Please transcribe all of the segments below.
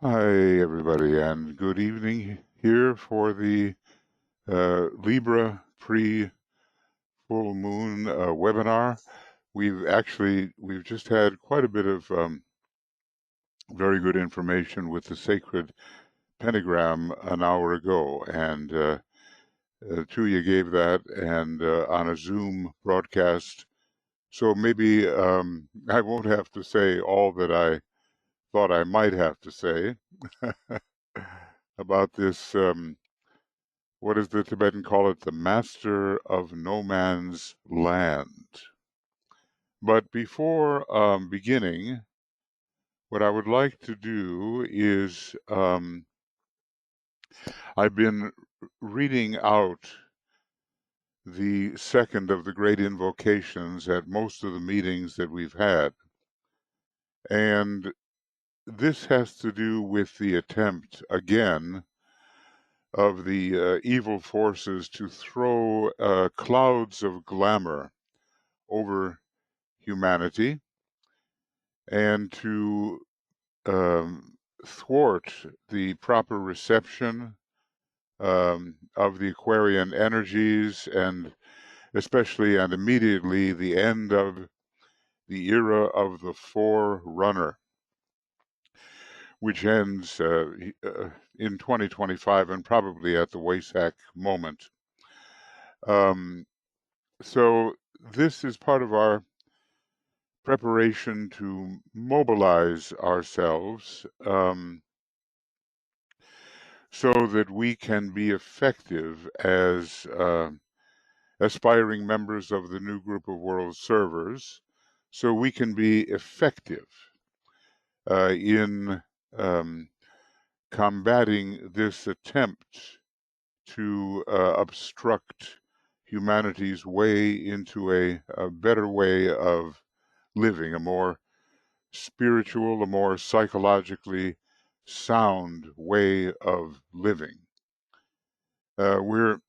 Hi, everybody, and good evening here for the Libra pre-full moon webinar. We've just had quite a bit of very good information with the sacred pentagram an hour ago, and Tuya gave that and on a Zoom broadcast. So maybe I won't have to say all that I thought I might have to say about this. What does the Tibetan call it? The master of no man's land. But before beginning, what I would like to do is I've been reading out the second of the great invocations at most of the meetings that we've had. And this has to do with the attempt, again, of the evil forces to throw clouds of glamour over humanity and to thwart the proper reception of the Aquarian energies, and especially and immediately the end of the era of the Forerunner, which ends in 2025 and probably at the Waisak moment. So this is part of our preparation to mobilize ourselves so that we can be effective as aspiring members of the new group of world servers, so we can be effective in combating this attempt to obstruct humanity's way into a better way of living, a more spiritual, a more psychologically sound way of living. We're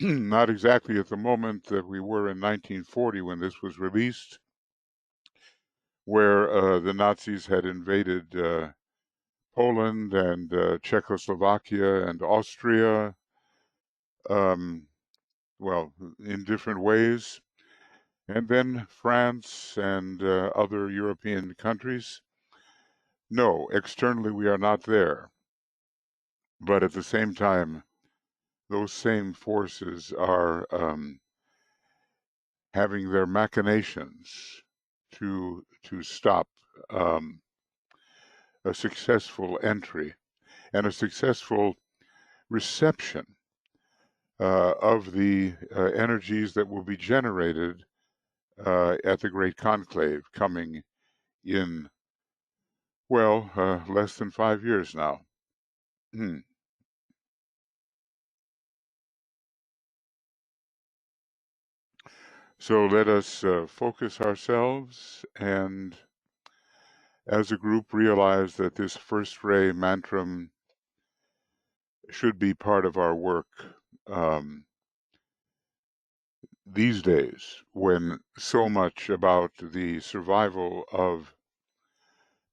not exactly at the moment that we were in 1940 when this was released, where the Nazis had invaded Poland and Czechoslovakia and Austria, well, in different ways, and then France and other European countries. No, externally we are not there, but at the same time, those same forces are having their machinations to stop a successful entry and a successful reception of the energies that will be generated at the Great Conclave coming in, well, less than 5 years now. So let us focus ourselves and as a group realize that this first ray mantram should be part of our work these days, when so much about the survival of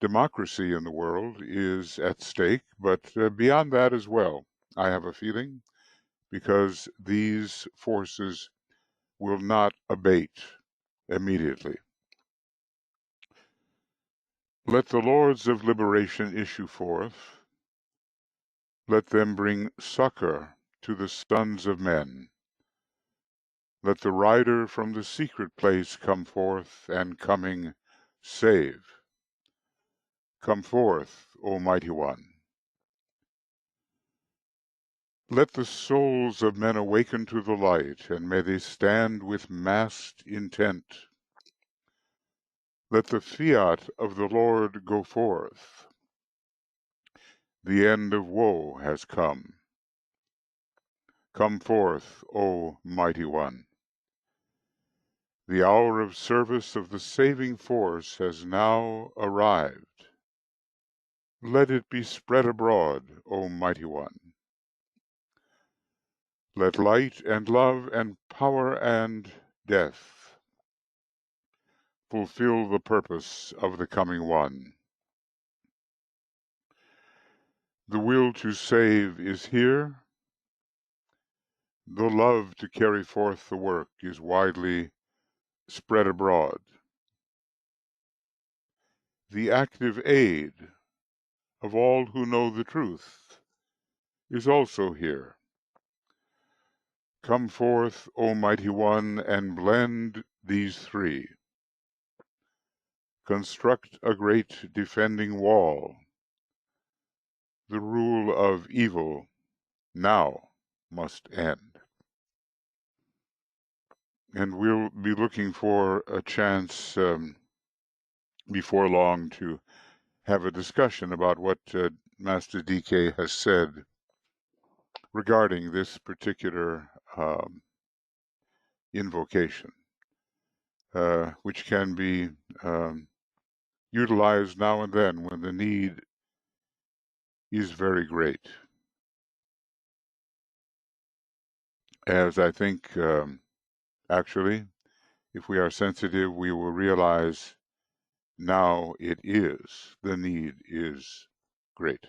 democracy in the world is at stake, but beyond that as well, I have a feeling, because these forces will not abate immediately. Let the lords of liberation issue forth. Let them bring succor to the sons of men. Let the rider from the secret place come forth, and coming save. Come forth, O Mighty One. Let the souls of men awaken to the light, and may they stand with massed intent. Let the fiat of the Lord go forth. The end of woe has come. Come forth, O Mighty One. The hour of service of the saving force has now arrived. Let it be spread abroad, O Mighty One. Let light and love and power and death fulfill the purpose of the coming one. The will to save is here. The love to carry forth the work is widely spread abroad. The active aid of all who know the truth is also here. Come forth, O Mighty One, and blend these three. Construct a great defending wall. The rule of evil now must end. And we'll be looking for a chance before long to have a discussion about what Master DK has said regarding this particular invocation, which can be utilized now and then when the need is very great. As I think, actually, if we are sensitive, we will realize now it is, the need is great.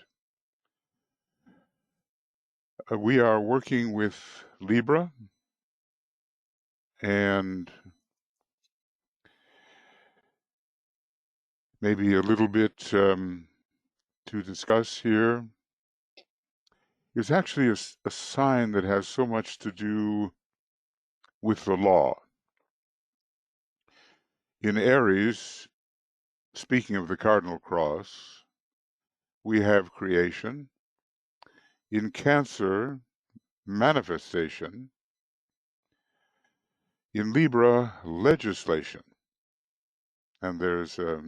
We are working with Libra, and maybe a little bit to discuss here is actually a sign that has so much to do with the law. In Aries, speaking of the cardinal cross, we have creation. In Cancer, manifestation. In Libra, legislation. And there's a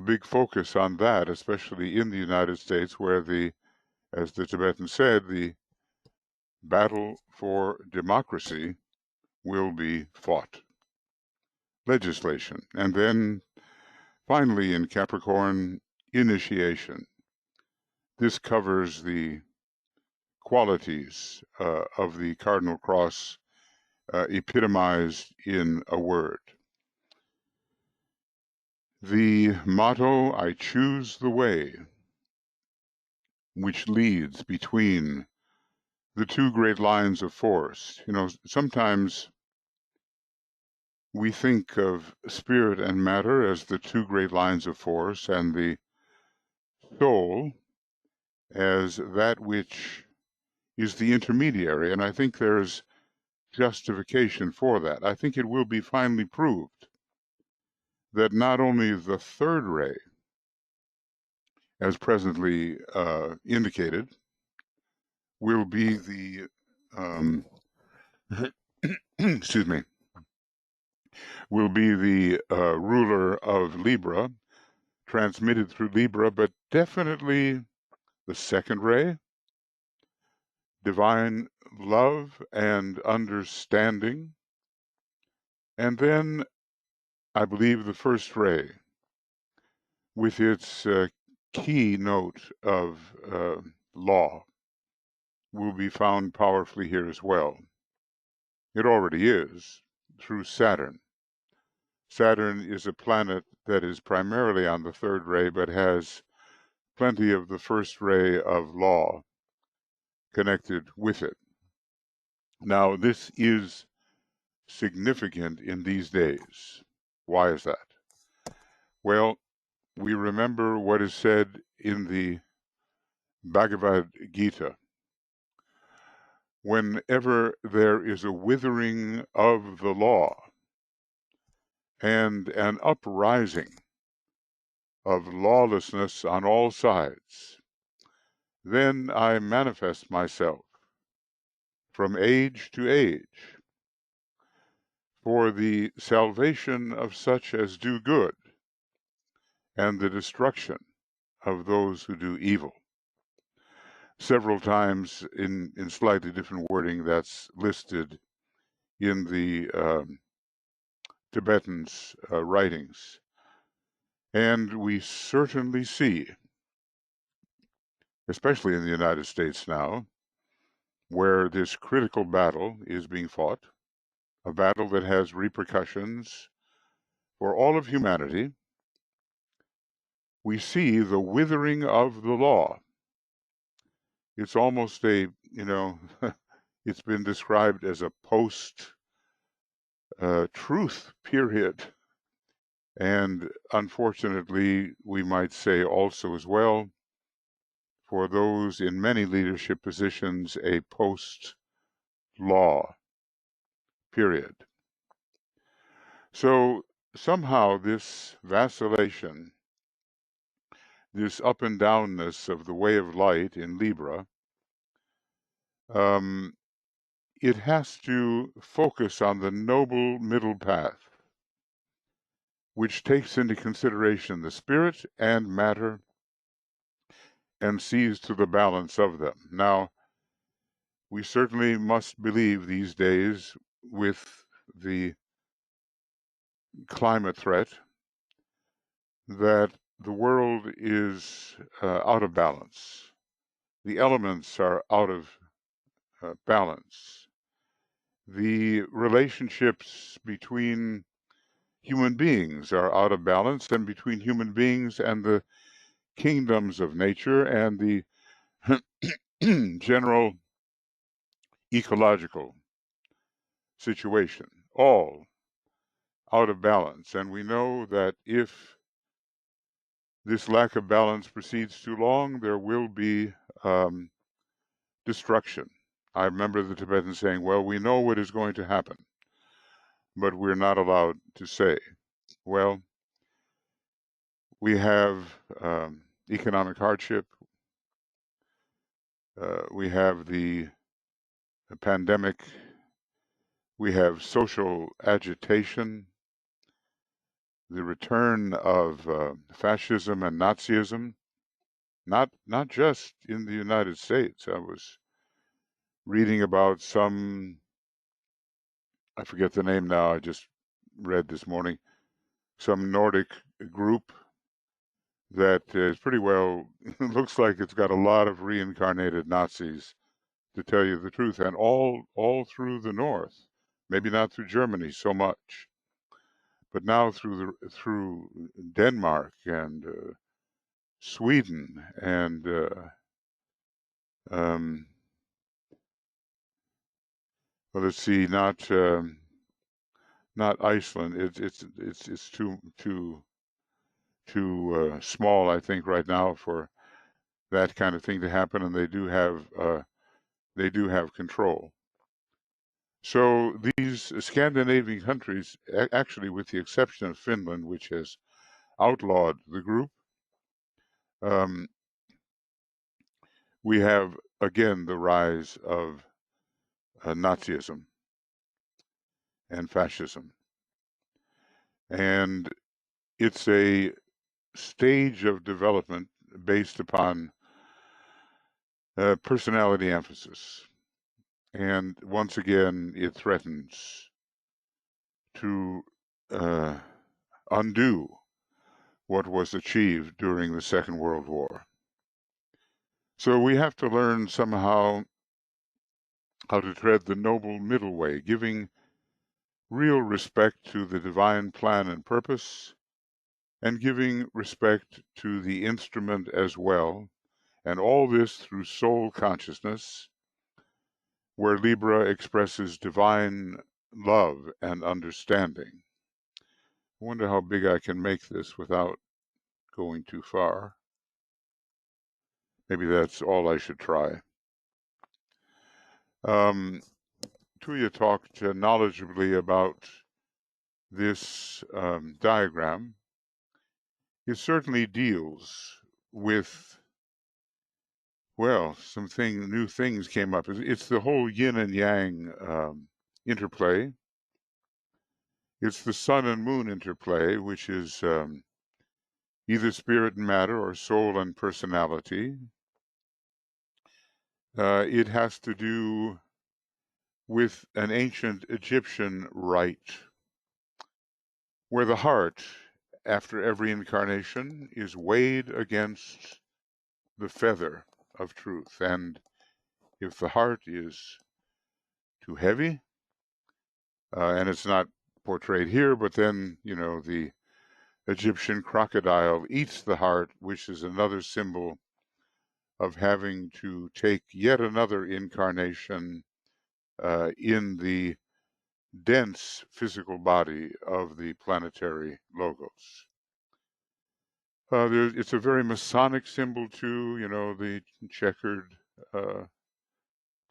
big focus on that, especially in the United States, where as the Tibetan said, the battle for democracy will be fought. Legislation. And then finally in Capricorn, initiation. This covers the qualities of the cardinal cross epitomized in a word. The motto, I choose the way, which leads between the two great lines of force. You know, sometimes we think of spirit and matter as the two great lines of force, and the soul as that which is the intermediary, and I think there's justification for that. I think it will be finally proved that not only the third ray, as presently indicated, will be the excuse me, will be the ruler of Libra, transmitted through Libra, but definitely the second ray, divine love and understanding, and then I believe the first ray, with its key note of law, will be found powerfully here as well. It already is, through Saturn. Saturn is a planet that is primarily on the third ray, but has plenty of the first ray of law connected with it. Now, this is significant in these days. Why is that? Well, we remember what is said in the Bhagavad Gita. Whenever there is a withering of the law and an uprising of lawlessness on all sides, then I manifest myself from age to age for the salvation of such as do good and the destruction of those who do evil. Several times in slightly different wording that's listed in the Tibetans' writings. And we certainly see, especially in the United States now, where this critical battle is being fought, a battle that has repercussions for all of humanity. We see the withering of the law. It's almost a, it's been described as a post-truth period. And unfortunately, we might say also as well, for those in many leadership positions, a post-law period. So somehow this vacillation, this up and downness of the way of light in Libra, it has to focus on the noble middle path, which takes into consideration the spirit and matter and sees to the balance of them. Now, we certainly must believe these days, with the climate threat, that the world is out of balance. The elements are out of balance. The relationships between human beings are out of balance, and between human beings and the kingdoms of nature and the general ecological situation, all out of balance. And we know that if this lack of balance proceeds too long, there will be destruction. I remember the Tibetans saying, well, we know what is going to happen, but we're not allowed to say. Well, we have economic hardship. We have the pandemic. We have social agitation, the return of fascism and Nazism, not just in the United States. I was reading about some, I forget the name now, I just read this morning, some Nordic group that is pretty well, looks like it's got a lot of reincarnated Nazis, to tell you the truth, and all through the north. Maybe not through Germany so much, but now through Denmark and Sweden and well, let's see, not Iceland. It's too small, I think, right now for that kind of thing to happen, and they do have control. So these Scandinavian countries, actually, with the exception of Finland, which has outlawed the group, we have again the rise of Nazism and fascism, and it's a stage of development based upon personality emphasis. And once again, it threatens to undo what was achieved during the Second World War. So we have to learn somehow how to tread the noble middle way, giving real respect to the divine plan and purpose, and giving respect to the instrument as well, and all this through soul consciousness, where Libra expresses divine love and understanding. I wonder how big I can make this without going too far. Maybe that's all I should try. Tuya talked knowledgeably about this diagram. It certainly deals with, well, new things came up. It's the whole yin and yang interplay. It's the sun and moon interplay, which is either spirit and matter or soul and personality. It has to do with an ancient Egyptian rite, where the heart, after every incarnation, is weighed against the feather of truth. And if the heart is too heavy, and it's not portrayed here, but then, the Egyptian crocodile eats the heart, which is another symbol of having to take yet another incarnation in the dense physical body of the planetary logos. It's a very Masonic symbol too, you know, the checkered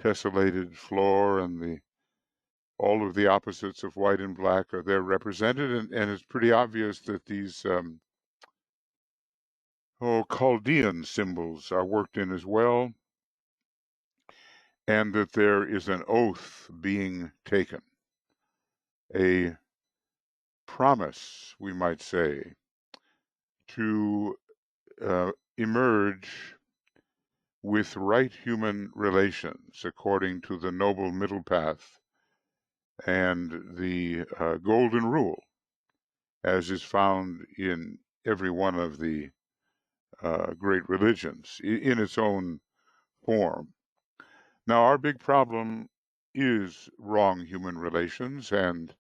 tessellated floor and all of the opposites of white and black are there represented, and it's pretty obvious that these Chaldean symbols are worked in as well, and that there is an oath being taken, a promise, we might say, to emerge with right human relations according to the Noble Middle Path and the Golden Rule, as is found in every one of the great religions in its own form. Now, our big problem is wrong human relations, and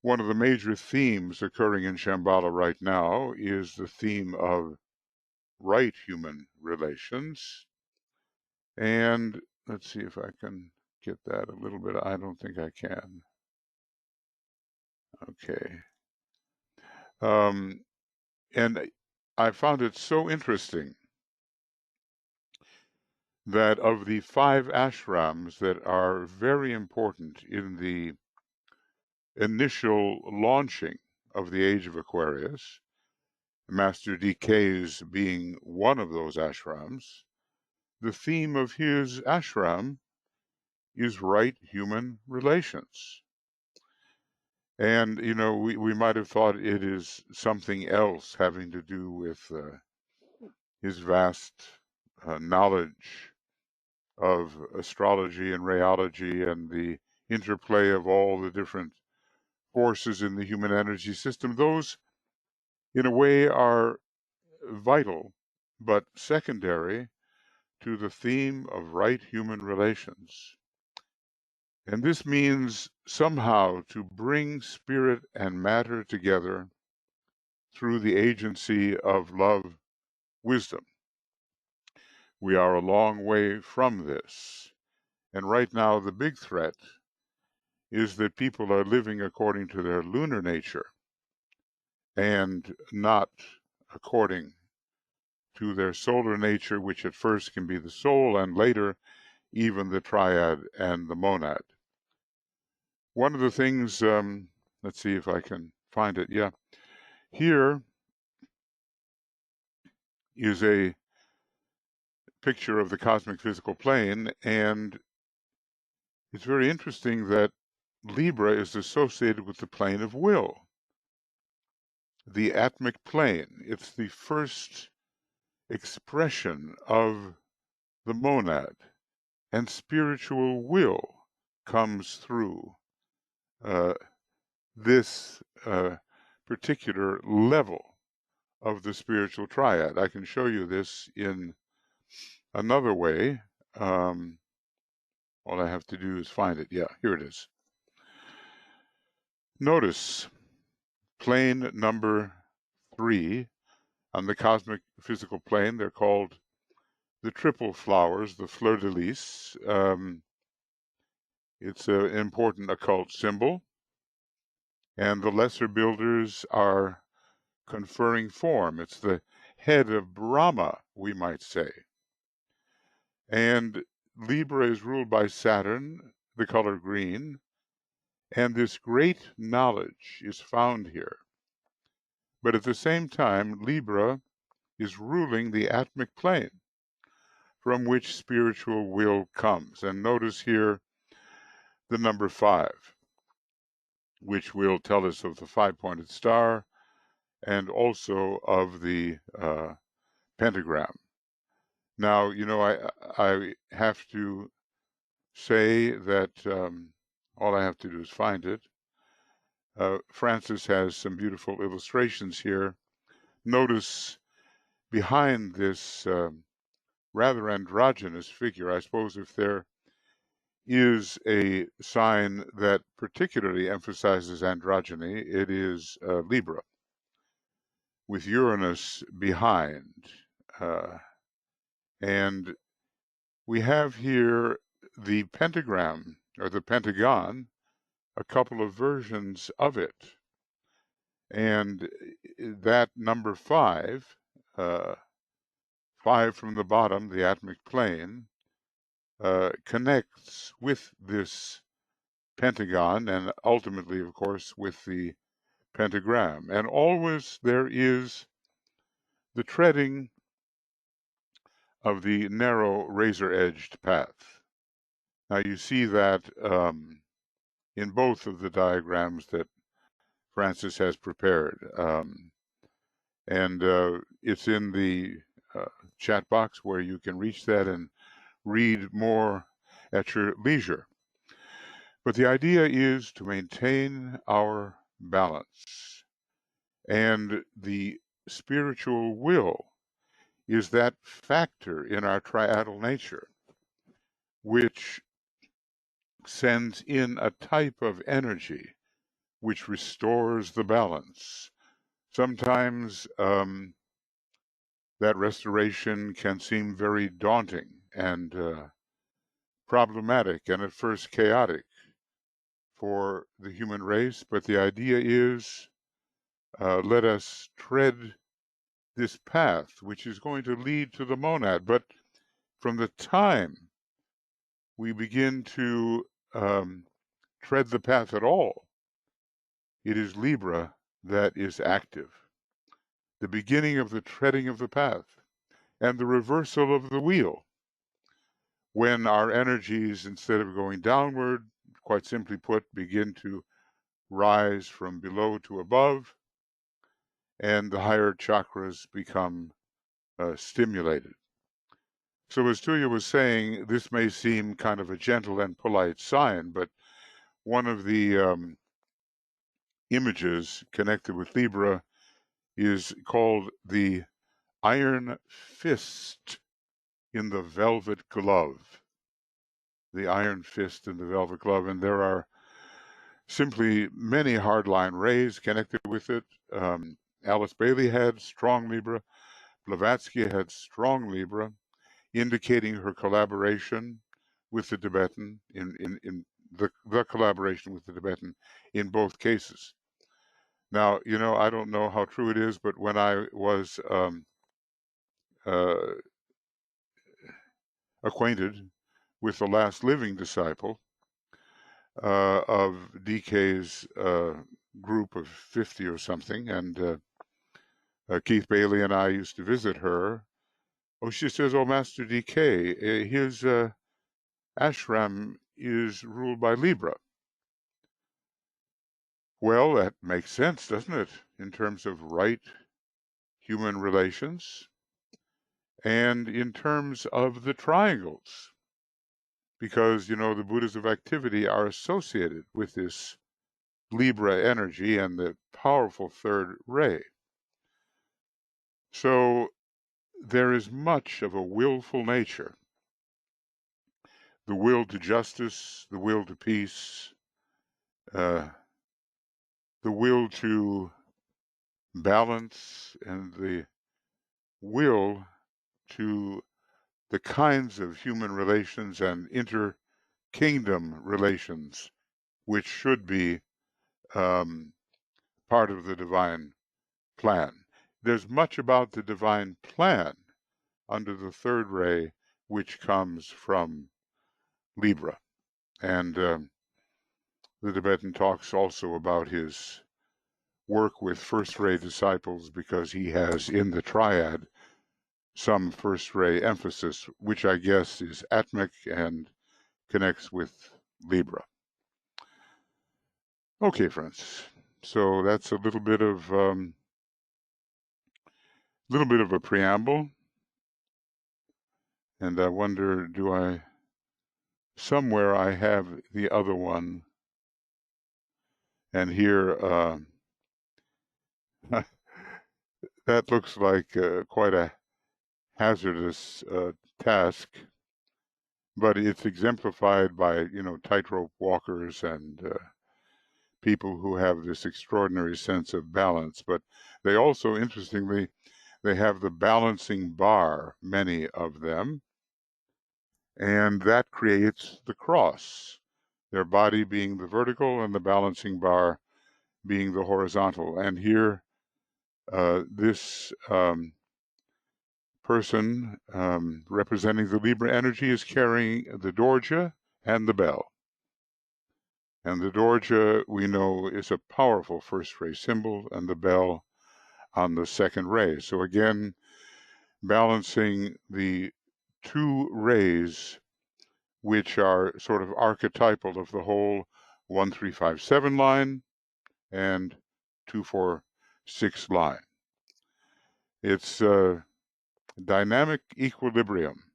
one of the major themes occurring in Shambhala right now is the theme of right human relations. And let's see if I can get that a little bit. I don't think I can. Okay. And I found it so interesting that of the 5 ashrams that are very important in the initial launching of the age of Aquarius, Master DK's being one of those ashrams, the theme of his ashram is right human relations. And, you know, we might have thought it is something else having to do with his vast knowledge of astrology and rheology and the interplay of all the different forces in the human energy system. Those, in a way, are vital, but secondary to the theme of right human relations. And this means somehow to bring spirit and matter together through the agency of love, wisdom. We are a long way from this. And right now, the big threat is that people are living according to their lunar nature and not according to their solar nature, which at first can be the soul and later even the triad and the monad. One of the things, let's see if I can find it. Yeah, here is a picture of the cosmic physical plane, and it's very interesting that Libra is associated with the plane of will, the atmic plane. It's the first expression of the monad, and spiritual will comes through this particular level of the spiritual triad. I can show you this in another way. All I have to do is find it. Yeah, here it is. Notice plane number 3 on the cosmic physical plane. They're called the triple flowers, the fleur de lis. It's an important occult symbol. And the lesser builders are conferring form. It's the head of Brahma, we might say. And Libra is ruled by Saturn, the color green, and this great knowledge is found here. But at the same time, Libra is ruling the atmic plane from which spiritual will comes. And notice here the number 5, which will tell us of the 5-pointed star and also of the pentagram. Now, you know, I have to say that all I have to do is find it. Francis has some beautiful illustrations here. Notice behind this rather androgynous figure, I suppose if there is a sign that particularly emphasizes androgyny, it is Libra, with Uranus behind. And we have here the pentagram, or the pentagon, a couple of versions of it. And that number 5, 5 from the bottom, the atomic plane, connects with this pentagon and ultimately, of course, with the pentagram. And always there is the treading of the narrow razor-edged path. Now you see that in both of the diagrams that Francis has prepared. And it's in the chat box where you can reach that and read more at your leisure. But the idea is to maintain our balance. And the spiritual will is that factor in our triadal nature which sends in a type of energy which restores the balance. Sometimes that restoration can seem very daunting and problematic and at first chaotic for the human race, but the idea is let us tread this path which is going to lead to the monad. But from the time we begin to tread the path at all, it is Libra that is active. The beginning of the treading of the path and the reversal of the wheel. When our energies, instead of going downward, quite simply put, begin to rise from below to above, and the higher chakras become stimulated. So as Tuya was saying, this may seem kind of a gentle and polite sign, but one of the images connected with Libra is called the iron fist in the velvet glove. The iron fist in the velvet glove, and there are simply many hardline rays connected with it. Alice Bailey had strong Libra. Blavatsky had strong Libra, indicating her collaboration with the Tibetan in the collaboration with the Tibetan in both cases. Now, you know, I don't know how true it is, but when I was acquainted with the last living disciple of DK's group of 50 or something, and Keith Bailey and I used to visit her. Oh, she says, "Oh, Master DK, his ashram is ruled by Libra." Well, that makes sense, doesn't it, in terms of right human relations and in terms of the triangles, because, you know, the Buddhas of activity are associated with this Libra energy and the powerful third ray. So there is much of a willful nature, the will to justice, the will to peace, the will to balance, and the will to the kinds of human relations and inter-kingdom relations which should be part of the divine plan. There's much about the divine plan under the third ray which comes from Libra. And the Tibetan talks also about his work with first ray disciples because he has in the triad some first ray emphasis, which I guess is atmic and connects with Libra. Okay, friends. So that's a little bit of a preamble, and I wonder, somewhere I have the other one, and here that looks like quite a hazardous task, but it's exemplified by, you know, tightrope walkers and people who have this extraordinary sense of balance. But they also, interestingly, They have the balancing bar, many of them, and that creates the cross, their body being the vertical and the balancing bar being the horizontal. And here, this person representing the Libra energy is carrying the Dorja and the bell. And the Dorja, we know, is a powerful first ray symbol, and the bell on the second ray. So again, balancing the two rays, which are sort of archetypal of the whole 1357 line and 246 line. It's dynamic equilibrium,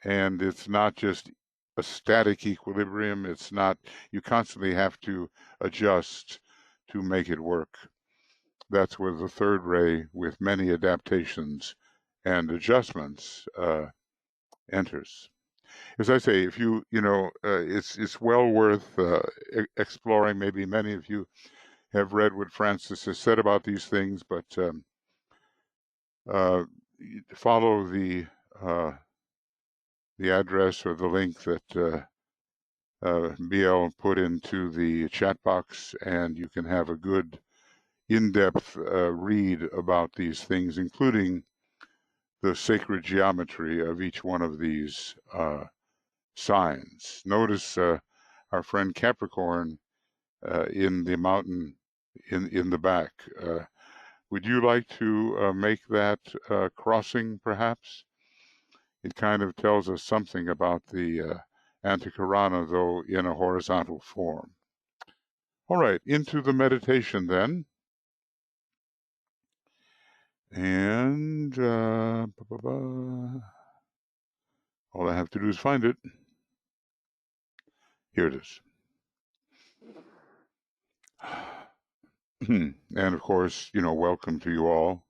and it's not just a static equilibrium. It's not, you constantly have to adjust to make it work. That's where the third ray, with many adaptations and adjustments, enters. As I say, if you know, it's well worth exploring. Maybe many of you have read what Francis has said about these things, but follow the address or the link that BL put into the chat box, and you can have a good in-depth read about these things, including the sacred geometry of each one of these signs. Notice our friend Capricorn in the mountain in the back. Would you like to make that crossing, perhaps? It kind of tells us something about the Antikarana, though in a horizontal form. All right, into the meditation then. And all I have to do is find it. Here it is. And of course, you know, welcome to you all.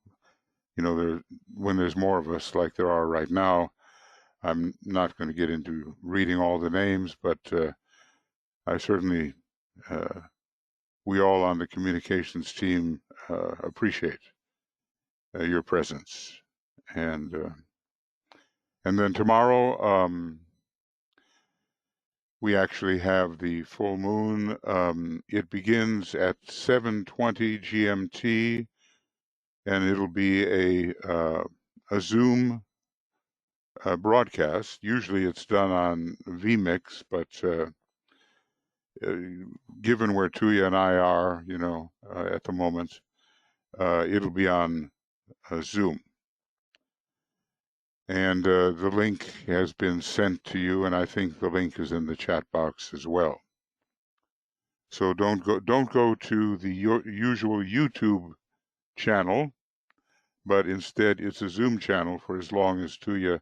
You know, when there's more of us like there are right now, I'm not going to get into reading all the names, but I certainly, we all on the communications team appreciate your presence. And then tomorrow, we actually have the full moon. It begins at 7:20 GMT, and it'll be a Zoom broadcast. Usually it's done on vMix, but given where Tuya and I are, you know, at the moment, it'll be on Zoom. And the link has been sent to you, and I think the link is in the chat box as well. So don't go to the usual YouTube channel, but instead it's a Zoom channel for as long as Tuya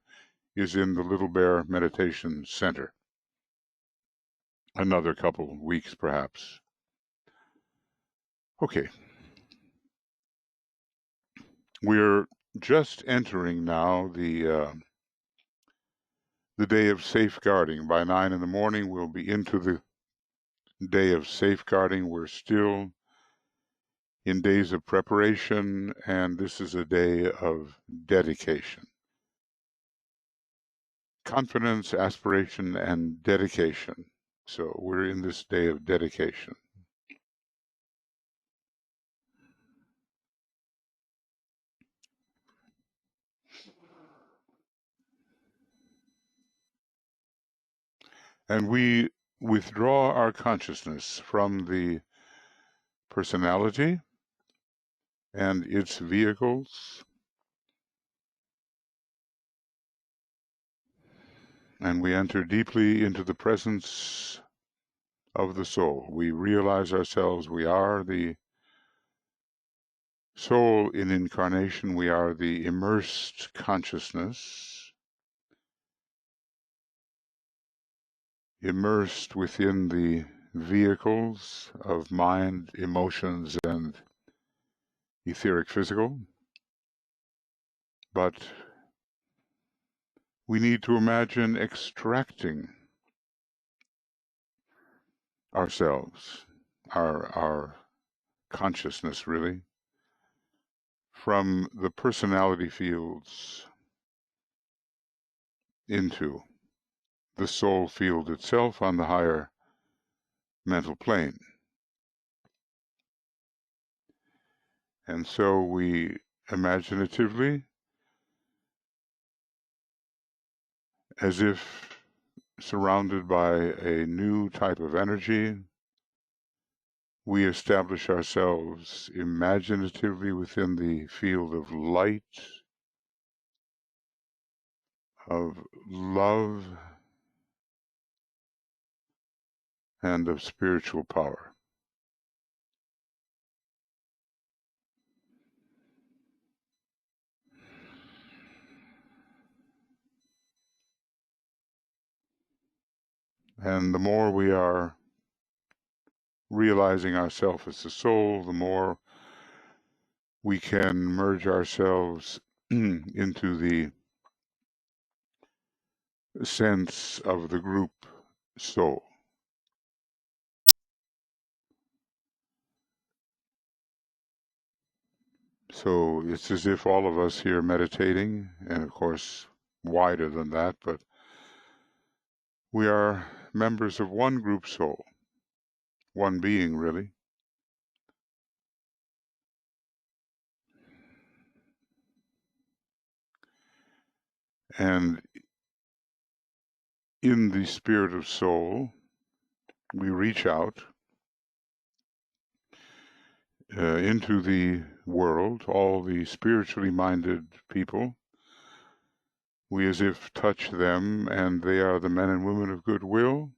is in the Little Bear Meditation Center. Another couple of weeks, perhaps. Okay. We're just entering now the day of safeguarding. By 9 in the morning, we'll be into the day of safeguarding. We're still in days of preparation, and this is a day of dedication. Confidence, aspiration, and dedication. So we're in this day of dedication. And we withdraw our consciousness from the personality and its vehicles, and we enter deeply into the presence of the soul. We realize ourselves, we are the soul in incarnation, we are the immersed consciousness, immersed within the vehicles of mind, emotions, and etheric physical. But we need to imagine extracting ourselves, our consciousness really, from the personality fields into the soul field itself on the higher mental plane. And so we imaginatively, as if surrounded by a new type of energy, we establish ourselves imaginatively within the field of light, of love, and of spiritual power. And the more we are realizing ourselves as the soul, the more we can merge ourselves into the sense of the group soul. So it's as if all of us here meditating, and of course wider than that, but we are members of one group soul, one being really. And in the spirit of soul, we reach out into the world, all the spiritually minded people. We as if touch them, and they are the men and women of goodwill.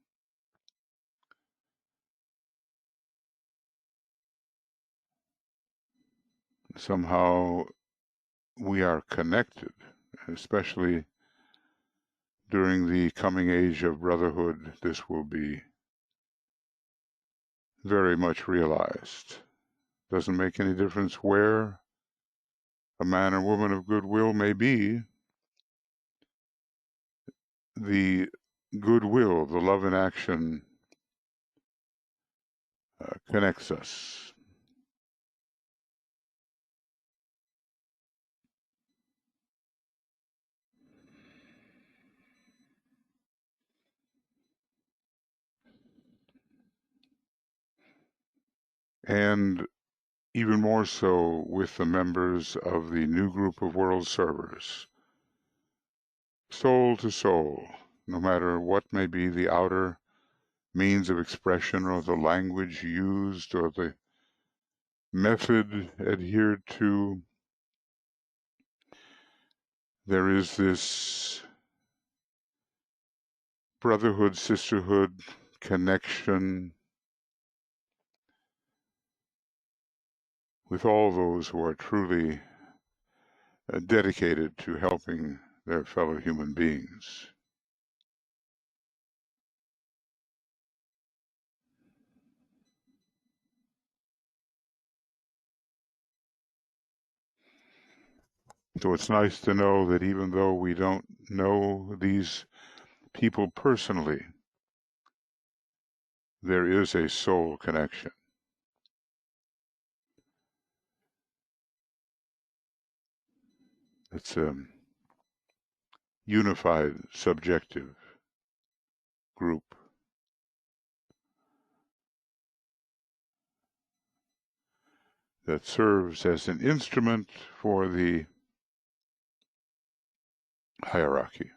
Somehow we are connected, especially during the coming age of brotherhood. This will be very much realized. Doesn't make any difference where a man or woman of goodwill may be. The goodwill, the love in action, connects us. And even more so with the members of the new group of world servers. Soul to soul, no matter what may be the outer means of expression or the language used or the method adhered to, there is this brotherhood, sisterhood, connection with all those who are truly dedicated to helping their fellow human beings. So it's nice to know that even though we don't know these people personally, there is a soul connection. It's a unified, subjective group. That serves as an instrument for the hierarchy.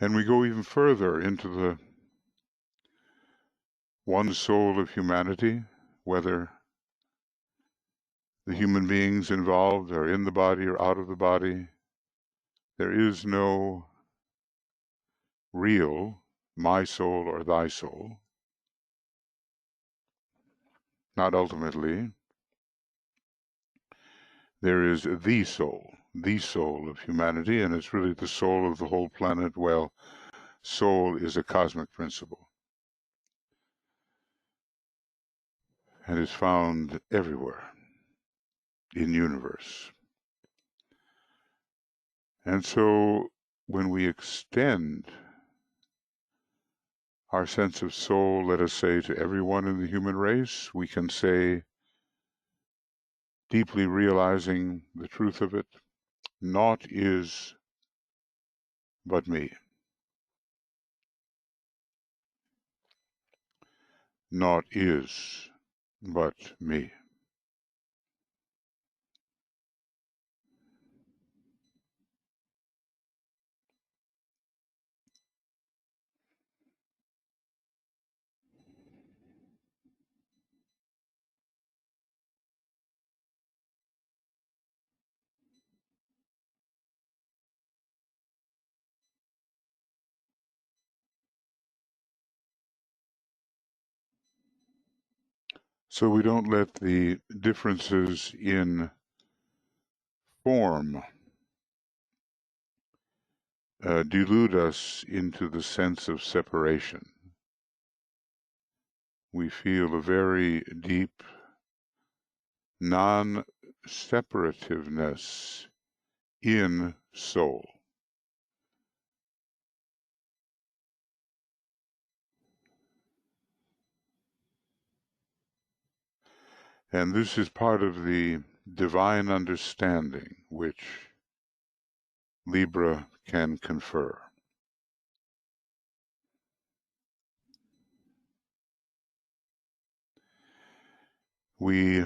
And we go even further into the one soul of humanity, whether the human beings involved are in the body or out of the body. There is no real my soul or thy soul. Not ultimately. There is the soul of humanity, and it's really the soul of the whole planet. Well, soul is a cosmic principle and is found everywhere in universe. And so when we extend our sense of soul, let us say, to everyone in the human race, we can say deeply realizing the truth of it. Naught is but me. Naught is but me. So we don't let the differences in form delude us into the sense of separation. We feel a very deep non-separativeness in soul. And this is part of the divine understanding which Libra can confer. We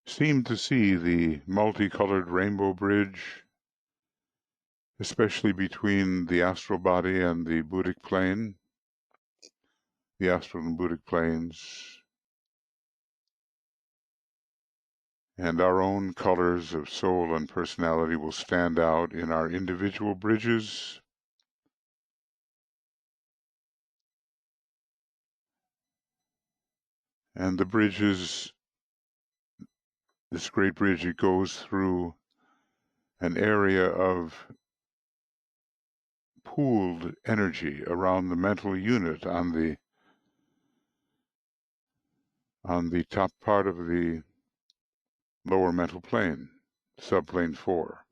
seem to see the multicolored rainbow bridge, especially between the astral body and the Buddhic plane, the astral and Buddhic planes, and our own colors of soul and personality will stand out in our individual bridges. And the bridges, this great bridge, it goes through an area of pooled energy around the mental unit on the top part of the lower mental plane, subplane 4.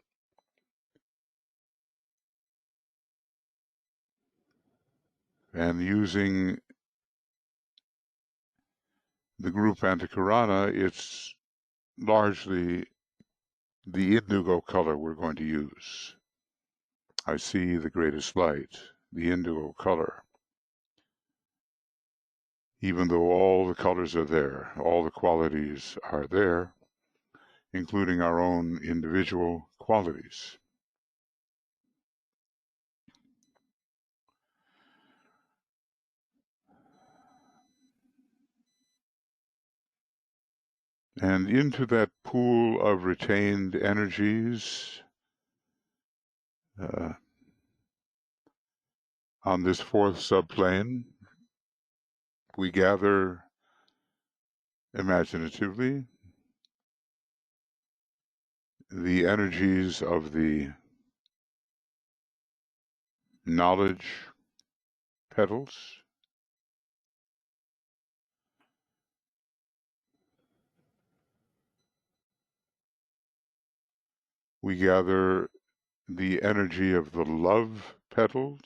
And using the group Antakarana, it's largely the indigo color we're going to use. I see the greatest light, the indigo color. Even though all the colors are there, all the qualities are there, including our own individual qualities. And into that pool of retained energies, on this fourth subplane, we gather imaginatively the energies of the knowledge petals. We gather the energy of the love petals.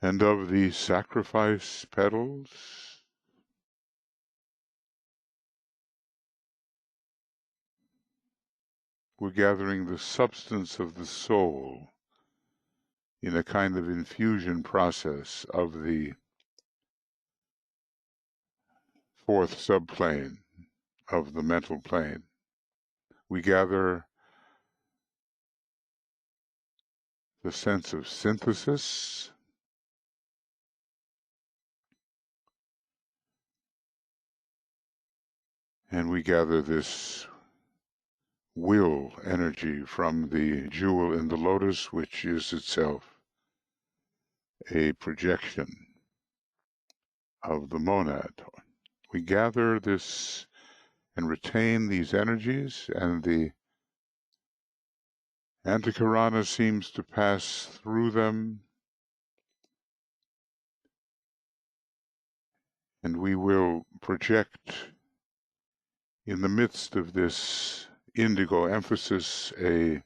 And of the sacrifice petals. We're gathering the substance of the soul in a kind of infusion process of the fourth subplane of the mental plane. We gather the sense of synthesis, and we gather this will energy from the jewel in the lotus, which is itself a projection of the monad. We gather this and retain these energies, and the Antakarana seems to pass through them, and we will project in the midst of this indigo emphasis a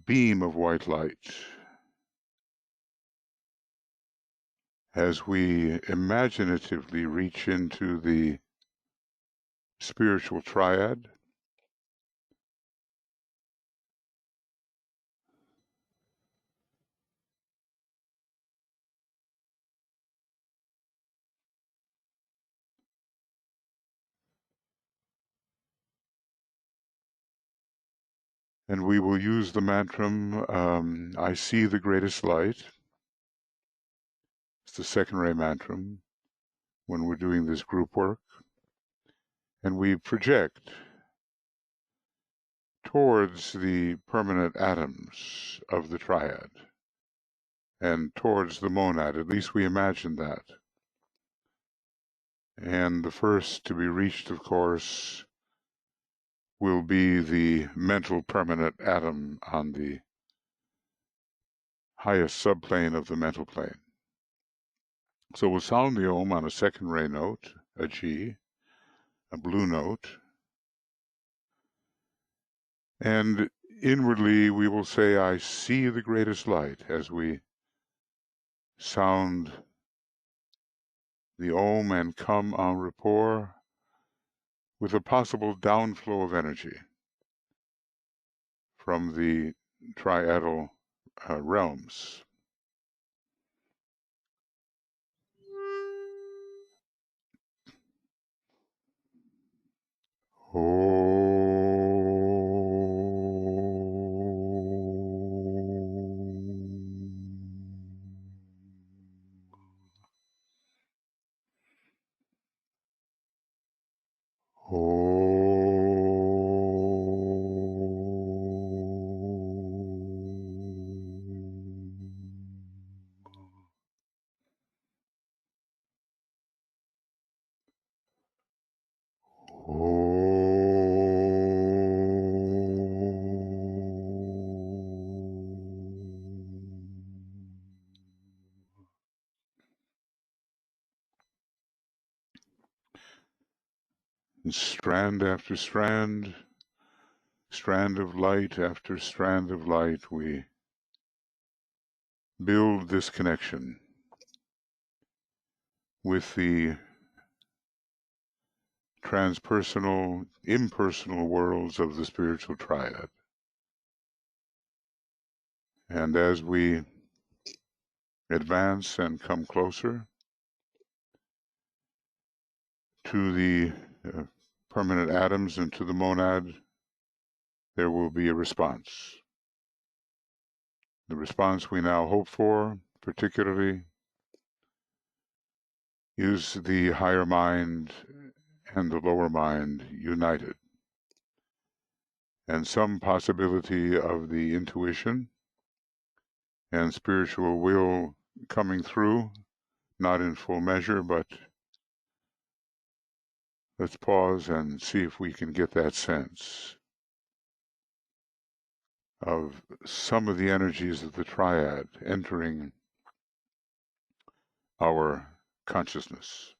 beam of white light as we imaginatively reach into the spiritual triad. And we will use the mantra, I see the greatest light. It's the second ray mantra when we're doing this group work. And we project towards the permanent atoms of the triad and towards the monad. At least we imagine that. And the first to be reached, of course, will be the mental permanent atom on the highest subplane of the mental plane. So we'll sound the Om on a second ray note, a G, a blue note, and inwardly we will say, I see the greatest light, as we sound the Om and come en rapport with a possible downflow of energy from the triadal realms. And strand after strand, strand of light after strand of light, we build this connection with the transpersonal, impersonal worlds of the spiritual triad. And as we advance and come closer to the permanent atoms and to the monad, there will be a response. The response we now hope for, particularly, is the higher mind and the lower mind united, and some possibility of the intuition and spiritual will coming through, not in full measure, but let's pause and see if we can get that sense of some of the energies of the triad entering our consciousness.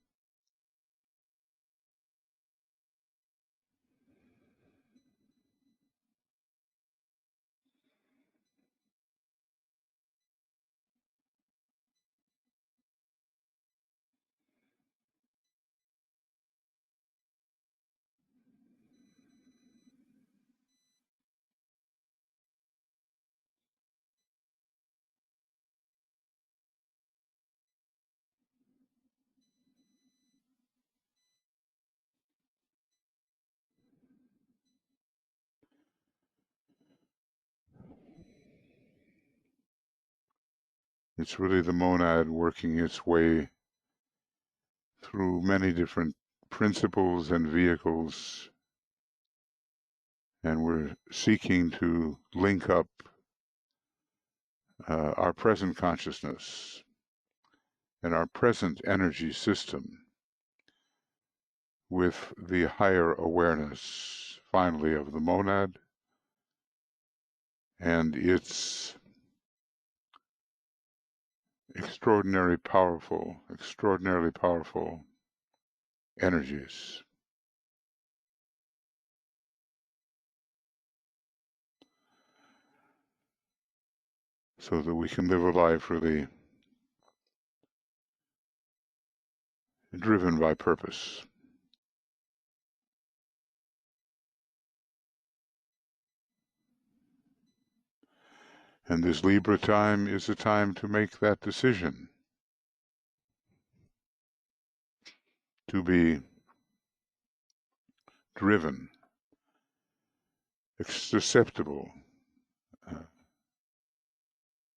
It's really the monad working its way through many different principles and vehicles, and we're seeking to link up our present consciousness and our present energy system with the higher awareness, finally, of the monad and its extraordinarily powerful energies. so that we can live a life really driven by purpose. And this Libra time is a time to make that decision, to be driven, susceptible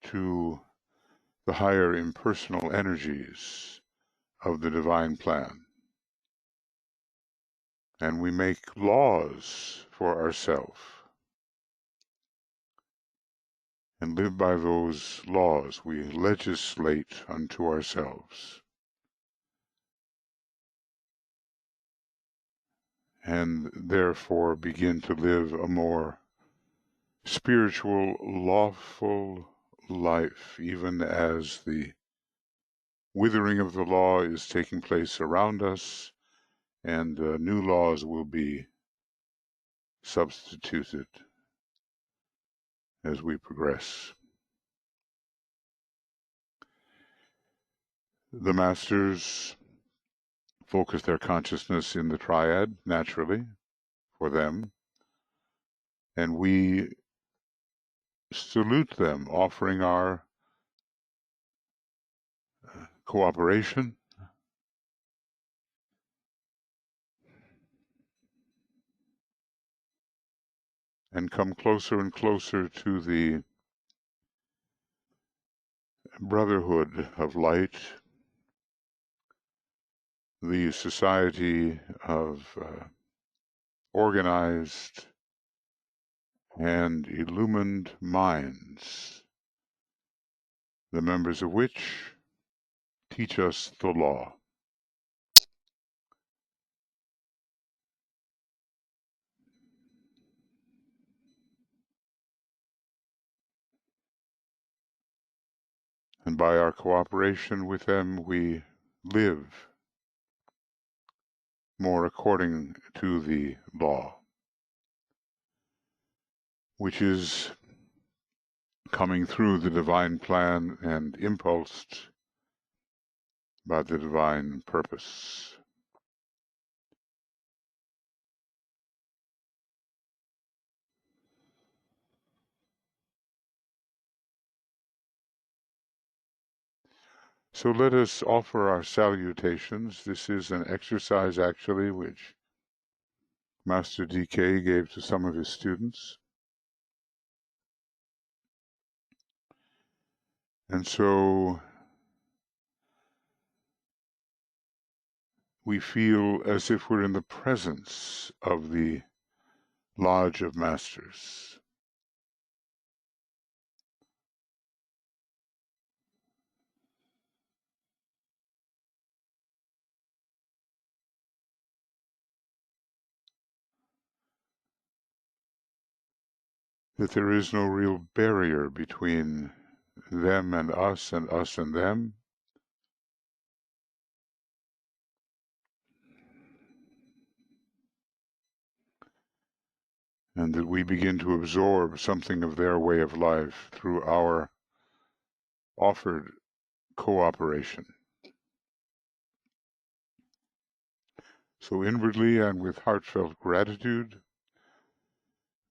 to the higher impersonal energies of the divine plan. And we make laws for ourselves and live by those laws. We legislate unto ourselves. And therefore begin to live a more spiritual, lawful life, even as the withering of the law is taking place around us, and new laws will be substituted as we progress. The masters focus their consciousness in the triad, naturally, for them, and we salute them, offering our cooperation and come closer and closer to the brotherhood of light, the society of organized and illumined minds, the members of which teach us the law. And by our cooperation with them, we live more according to the law, which is coming through the divine plan and impulsed by the divine purpose. So let us offer our salutations. This is an exercise, actually, which Master DK gave to some of his students. And so we feel as if we're in the presence of the Lodge of Masters. That there is no real barrier between them and us and them. And that we begin to absorb something of their way of life through our offered cooperation. So inwardly and with heartfelt gratitude,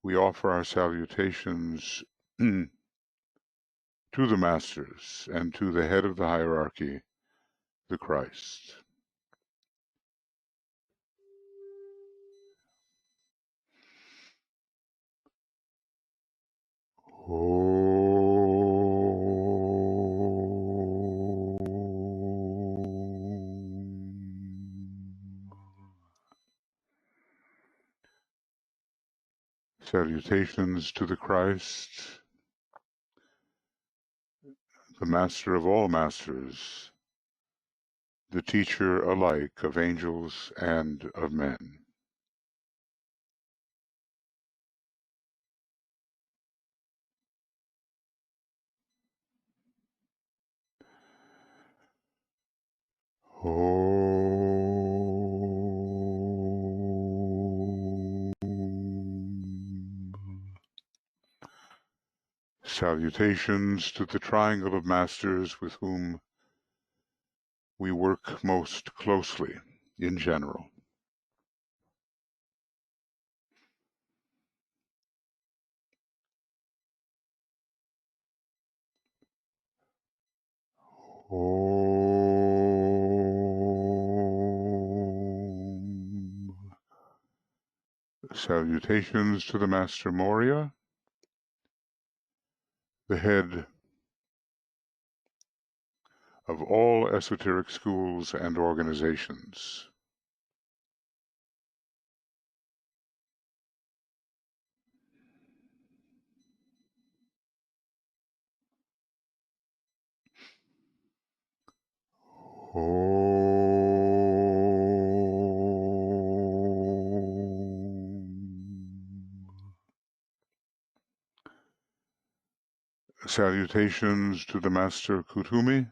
we offer our salutations to the Masters and to the head of the hierarchy, the Christ. Salutations to the Christ, the Master of all Masters, the teacher alike of angels and of men. Salutations to the triangle of masters with whom we work most closely in general. Om. Salutations to the Master Moria, the head of all esoteric schools and organizations. Salutations to the Master Kutumi,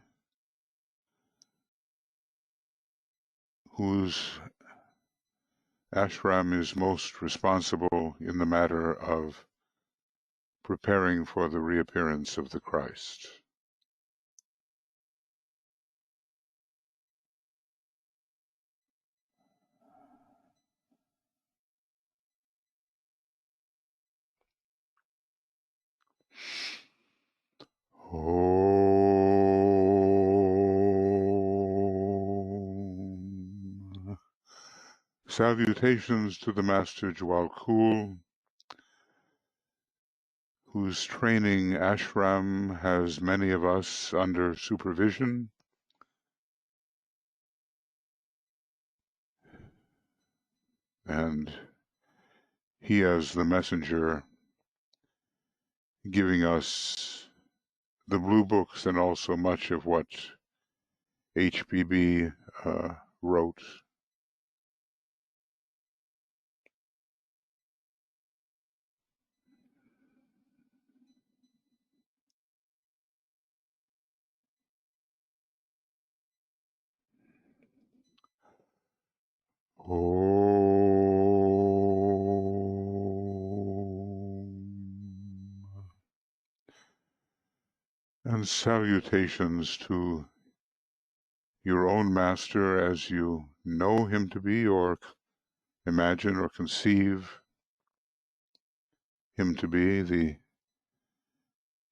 whose ashram is most responsible in the matter of preparing for the reappearance of the Christ. Om. Salutations to the Master Jwal, whose training ashram has many of us under supervision, and he as the messenger giving us the blue books and also much of what HPB wrote. And salutations to your own master as you know him to be, or imagine or conceive him to be, the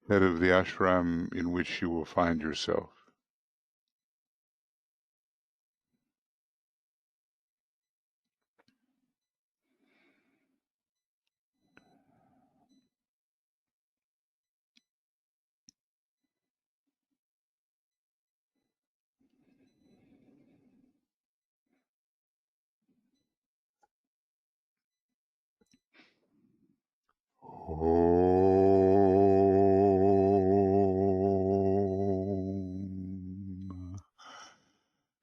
head of the ashram in which you will find yourself. Om.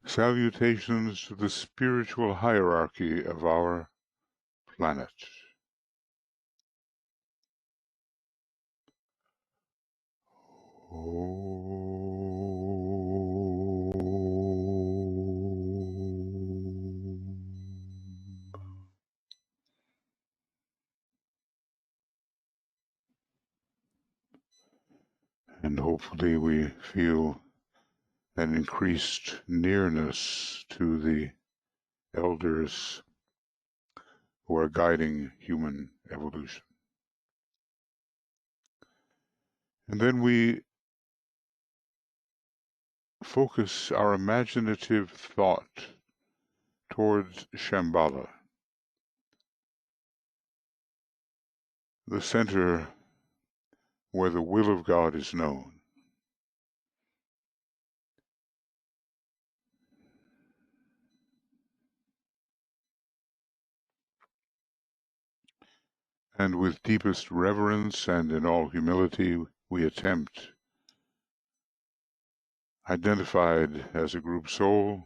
Salutations to the spiritual hierarchy of our planet. And hopefully we feel an increased nearness to the elders who are guiding human evolution. And then we focus our imaginative thought towards Shambhala, the center where the will of God is known. And with deepest reverence and in all humility, we attempt, identified as a group soul,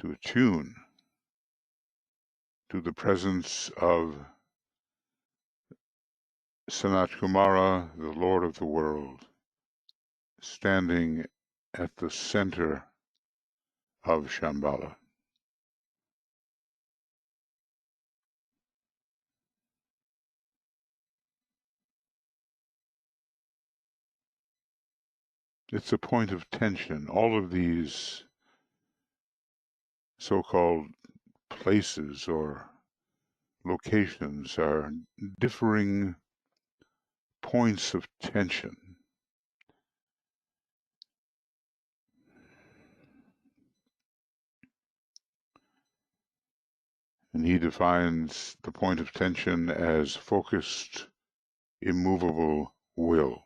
to attune to the presence of Sanat Kumara, the Lord of the world, standing at the center of Shambhala. It's a point of tension. All of these so-called places or locations are differing points of tension. And he defines the point of tension as focused, immovable will.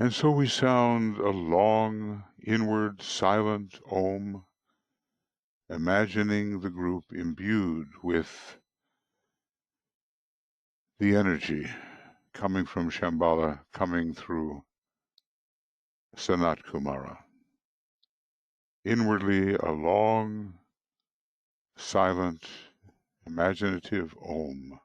And so we sound a long, inward, silent Om, imagining the group imbued with the energy coming from Shambhala, coming through Sanat Kumara. Inwardly, a long, silent, imaginative Om.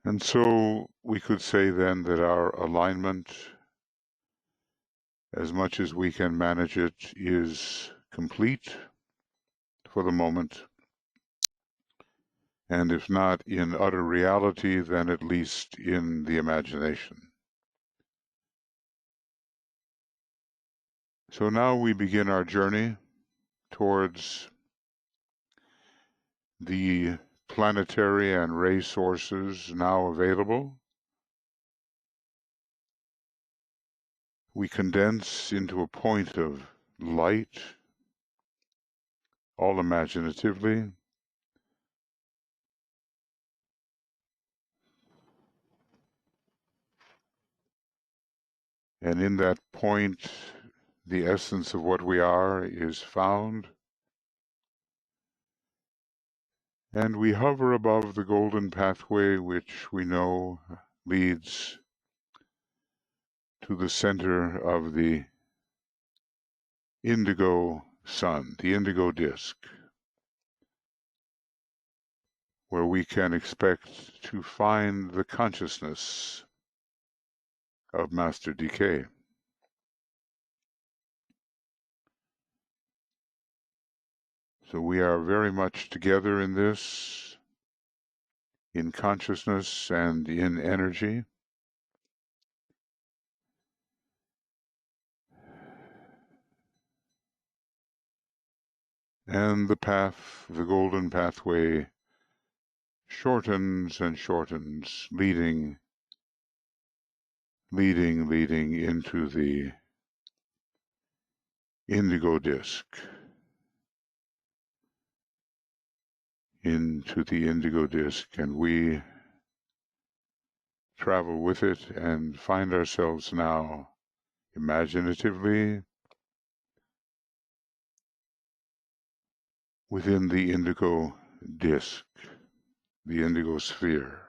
And so we could say then that our alignment, as much as we can manage it, is complete for the moment. And if not in utter reality, then at least in the imagination. So now we begin our journey towards the planetary and ray sources now available. We condense into a point of light, all imaginatively. And in that point, the essence of what we are is found. And we hover above the golden pathway, which we know leads to the center of the indigo sun, the indigo disk, where we can expect to find the consciousness of Master DK. So we are very much together in this, in consciousness and in energy. And the path, the golden pathway, shortens and shortens, leading into the indigo disk, and we travel with it and find ourselves now imaginatively within the indigo disk, the indigo sphere.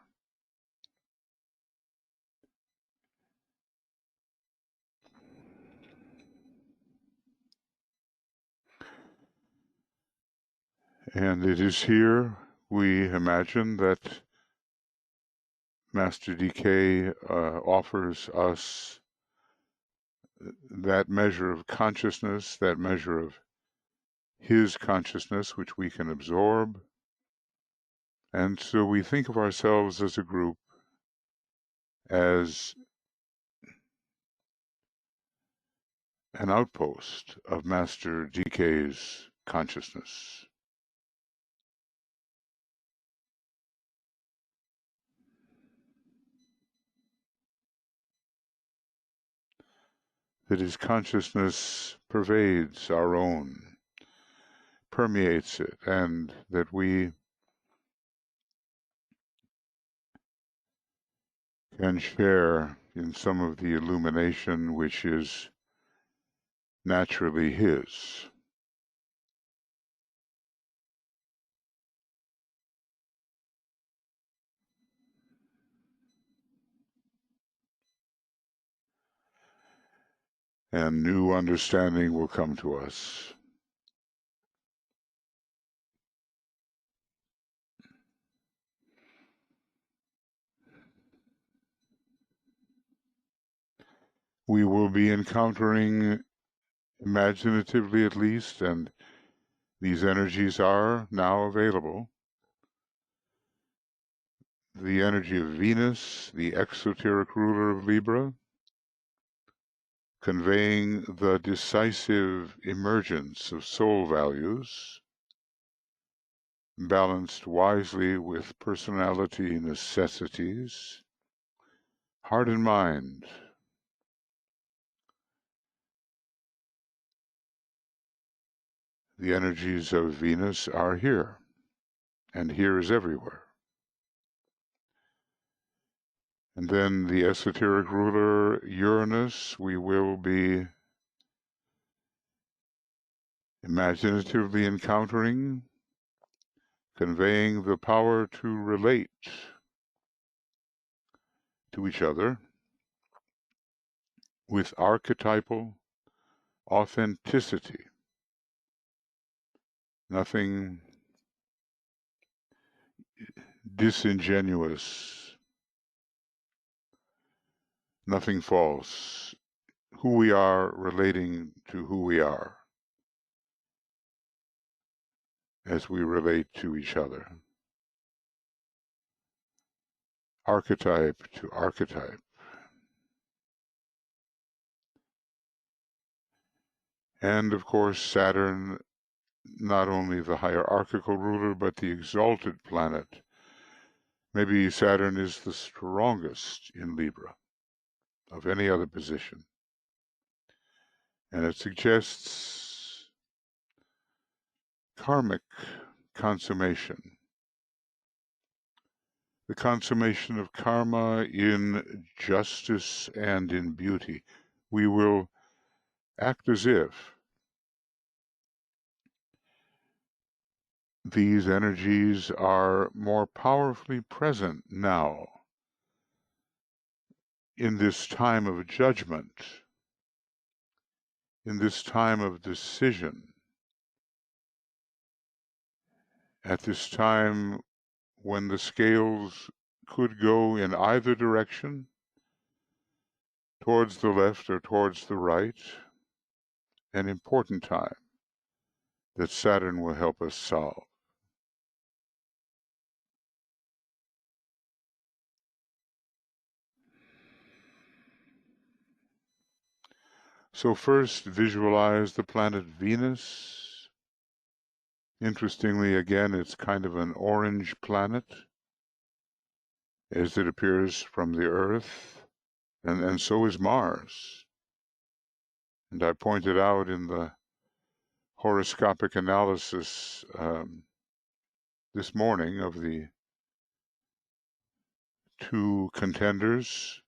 And it is here we imagine that Master DK offers us that measure of consciousness, that measure of his consciousness, which we can absorb. And so we think of ourselves as a group as an outpost of Master DK's consciousness. That his consciousness pervades our own, permeates it, and that we can share in some of the illumination which is naturally his. and new understanding will come to us. We will be encountering, imaginatively at least, and these energies are now available, the energy of Venus, the exoteric ruler of Libra, conveying the decisive emergence of soul values, balanced wisely with personality necessities, heart and mind. The energies of Venus are here, and here is everywhere. And then the esoteric ruler, Uranus, we will be imaginatively encountering, conveying the power to relate to each other with archetypal authenticity. Nothing disingenuous, nothing false. Who we are relating to who we are as we relate to each other. Archetype to archetype. And of course, Saturn, not only the hierarchical ruler, but the exalted planet. Maybe Saturn is the strongest in Libra of any other position. And it suggests karmic consummation. The consummation of karma in justice and in beauty. We will act as if these energies are more powerfully present now in this time of judgment, in this time of decision, at this time when the scales could go in either direction, towards the left or towards the right, an important time that Saturn will help us solve. So first, visualize the planet Venus. Interestingly, again, it's kind of an orange planet as it appears from the Earth, and so is Mars. And I pointed out in the horoscopic analysis this morning of the two contenders.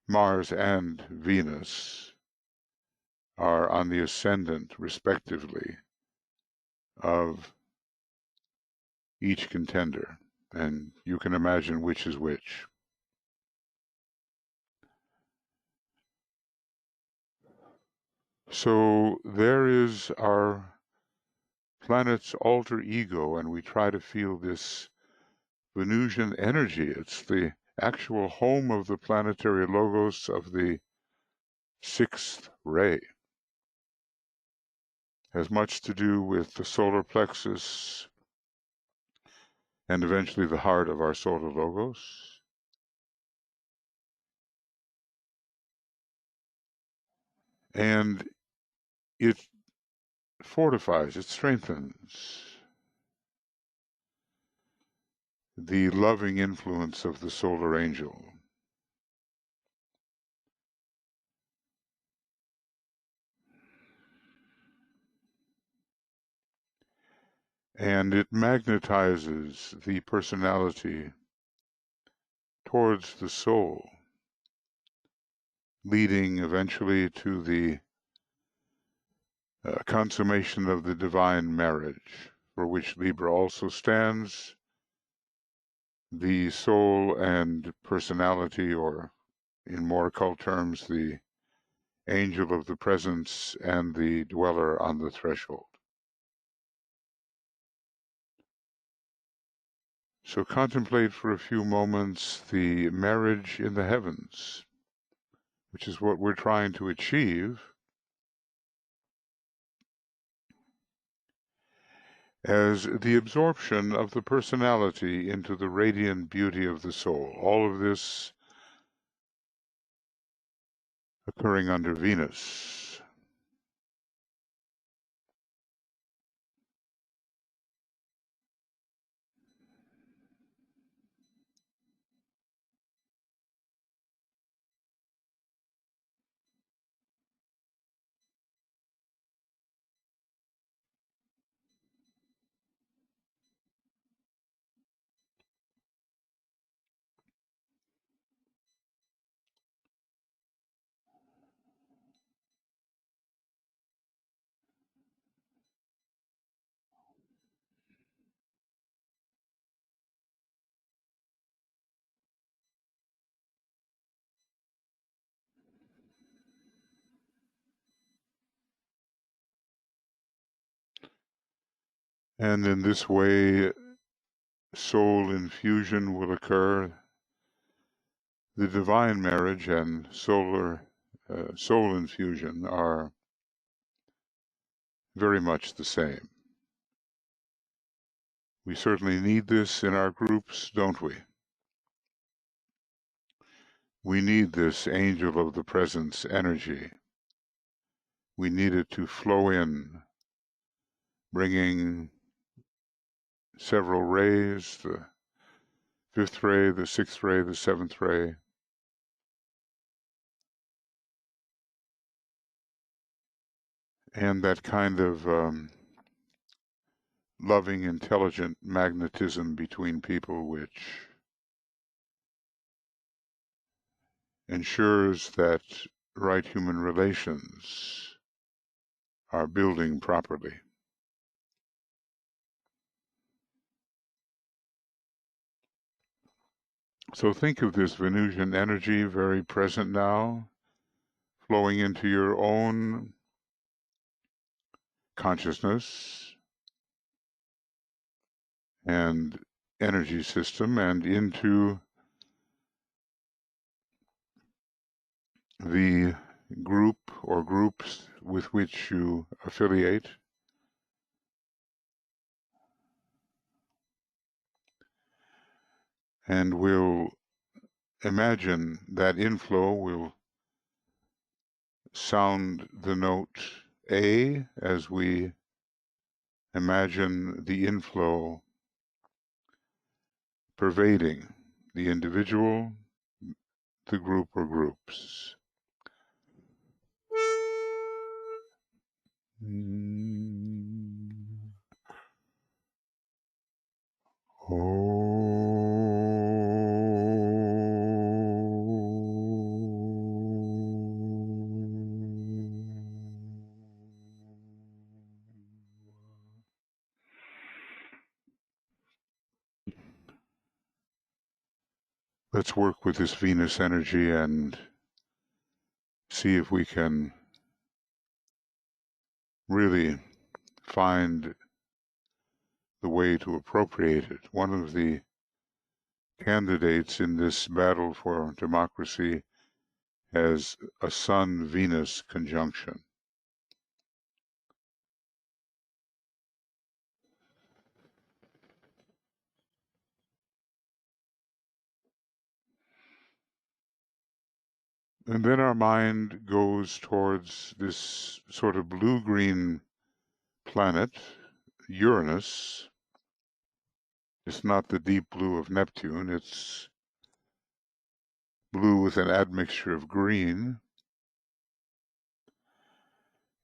Mars and Venus are on the ascendant, respectively, of each contender, and you can imagine which is which. So there is our planet's alter ego, and we try to feel this Venusian energy. It's the actual home of the planetary logos of the sixth ray. Has much to do with the solar plexus and eventually the heart of our solar logos. And it fortifies, it strengthens the loving influence of the solar angel. And it magnetizes the personality towards the soul, leading eventually to the consummation of the divine marriage, for which Libra also stands, the soul and personality, or in more occult terms, the angel of the presence and the dweller on the threshold. So contemplate for a few moments the marriage in the heavens, which is what we're trying to achieve, as the absorption of the personality into the radiant beauty of the soul. All of this occurring under Venus. And in this way, soul infusion will occur. The divine marriage and soul infusion are very much the same. We certainly need this in our groups, don't we? We need this angel of the presence energy. We need it to flow in, bringing several rays, the fifth ray, the sixth ray, the seventh ray, and that kind of loving, intelligent magnetism between people, which ensures that right human relations are building properly. So think of this Venusian energy very present now, flowing into your own consciousness and energy system, and into the group or groups with which you affiliate. And we'll imagine that inflow will sound the note A as we imagine the inflow pervading the individual, the group or groups. Let's work with this Venus energy and see if we can really find the way to appropriate it. One of the candidates in this battle for democracy has a Sun-Venus conjunction. And then our mind goes towards this sort of blue-green planet, Uranus. It's not the deep blue of Neptune, it's blue with an admixture of green.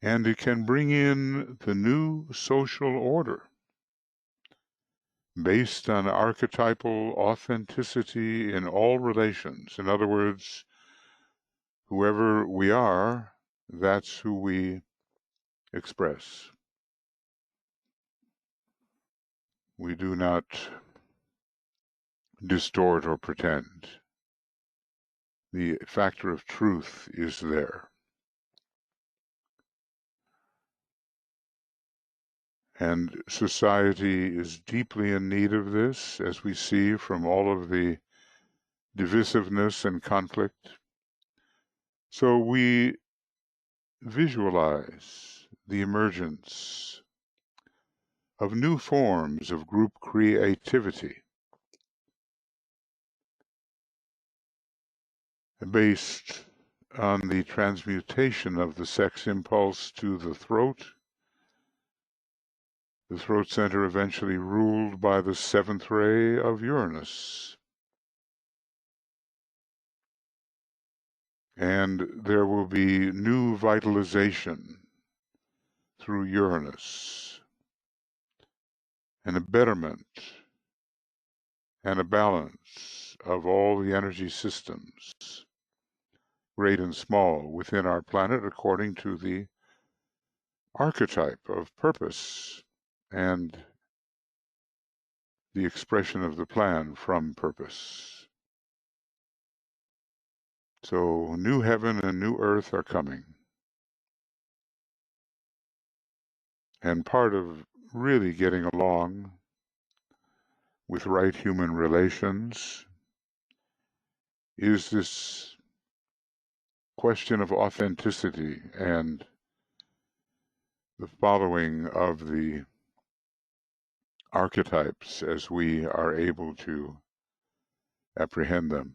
And it can bring in the new social order based on archetypal authenticity in all relations. In other words, whoever we are, that's who we express. We do not distort or pretend. The factor of truth is there. And society is deeply in need of this, as we see from all of the divisiveness and conflict. So we visualize the emergence of new forms of group creativity based on the transmutation of the sex impulse to the throat center eventually ruled by the seventh ray of Uranus. And there will be new vitalization through Uranus, and a betterment and a balance of all the energy systems, great and small, within our planet according to the archetype of purpose and the expression of the plan from purpose. So new heaven and new earth are coming. And part of really getting along with right human relations is this question of authenticity and the following of the archetypes as we are able to apprehend them.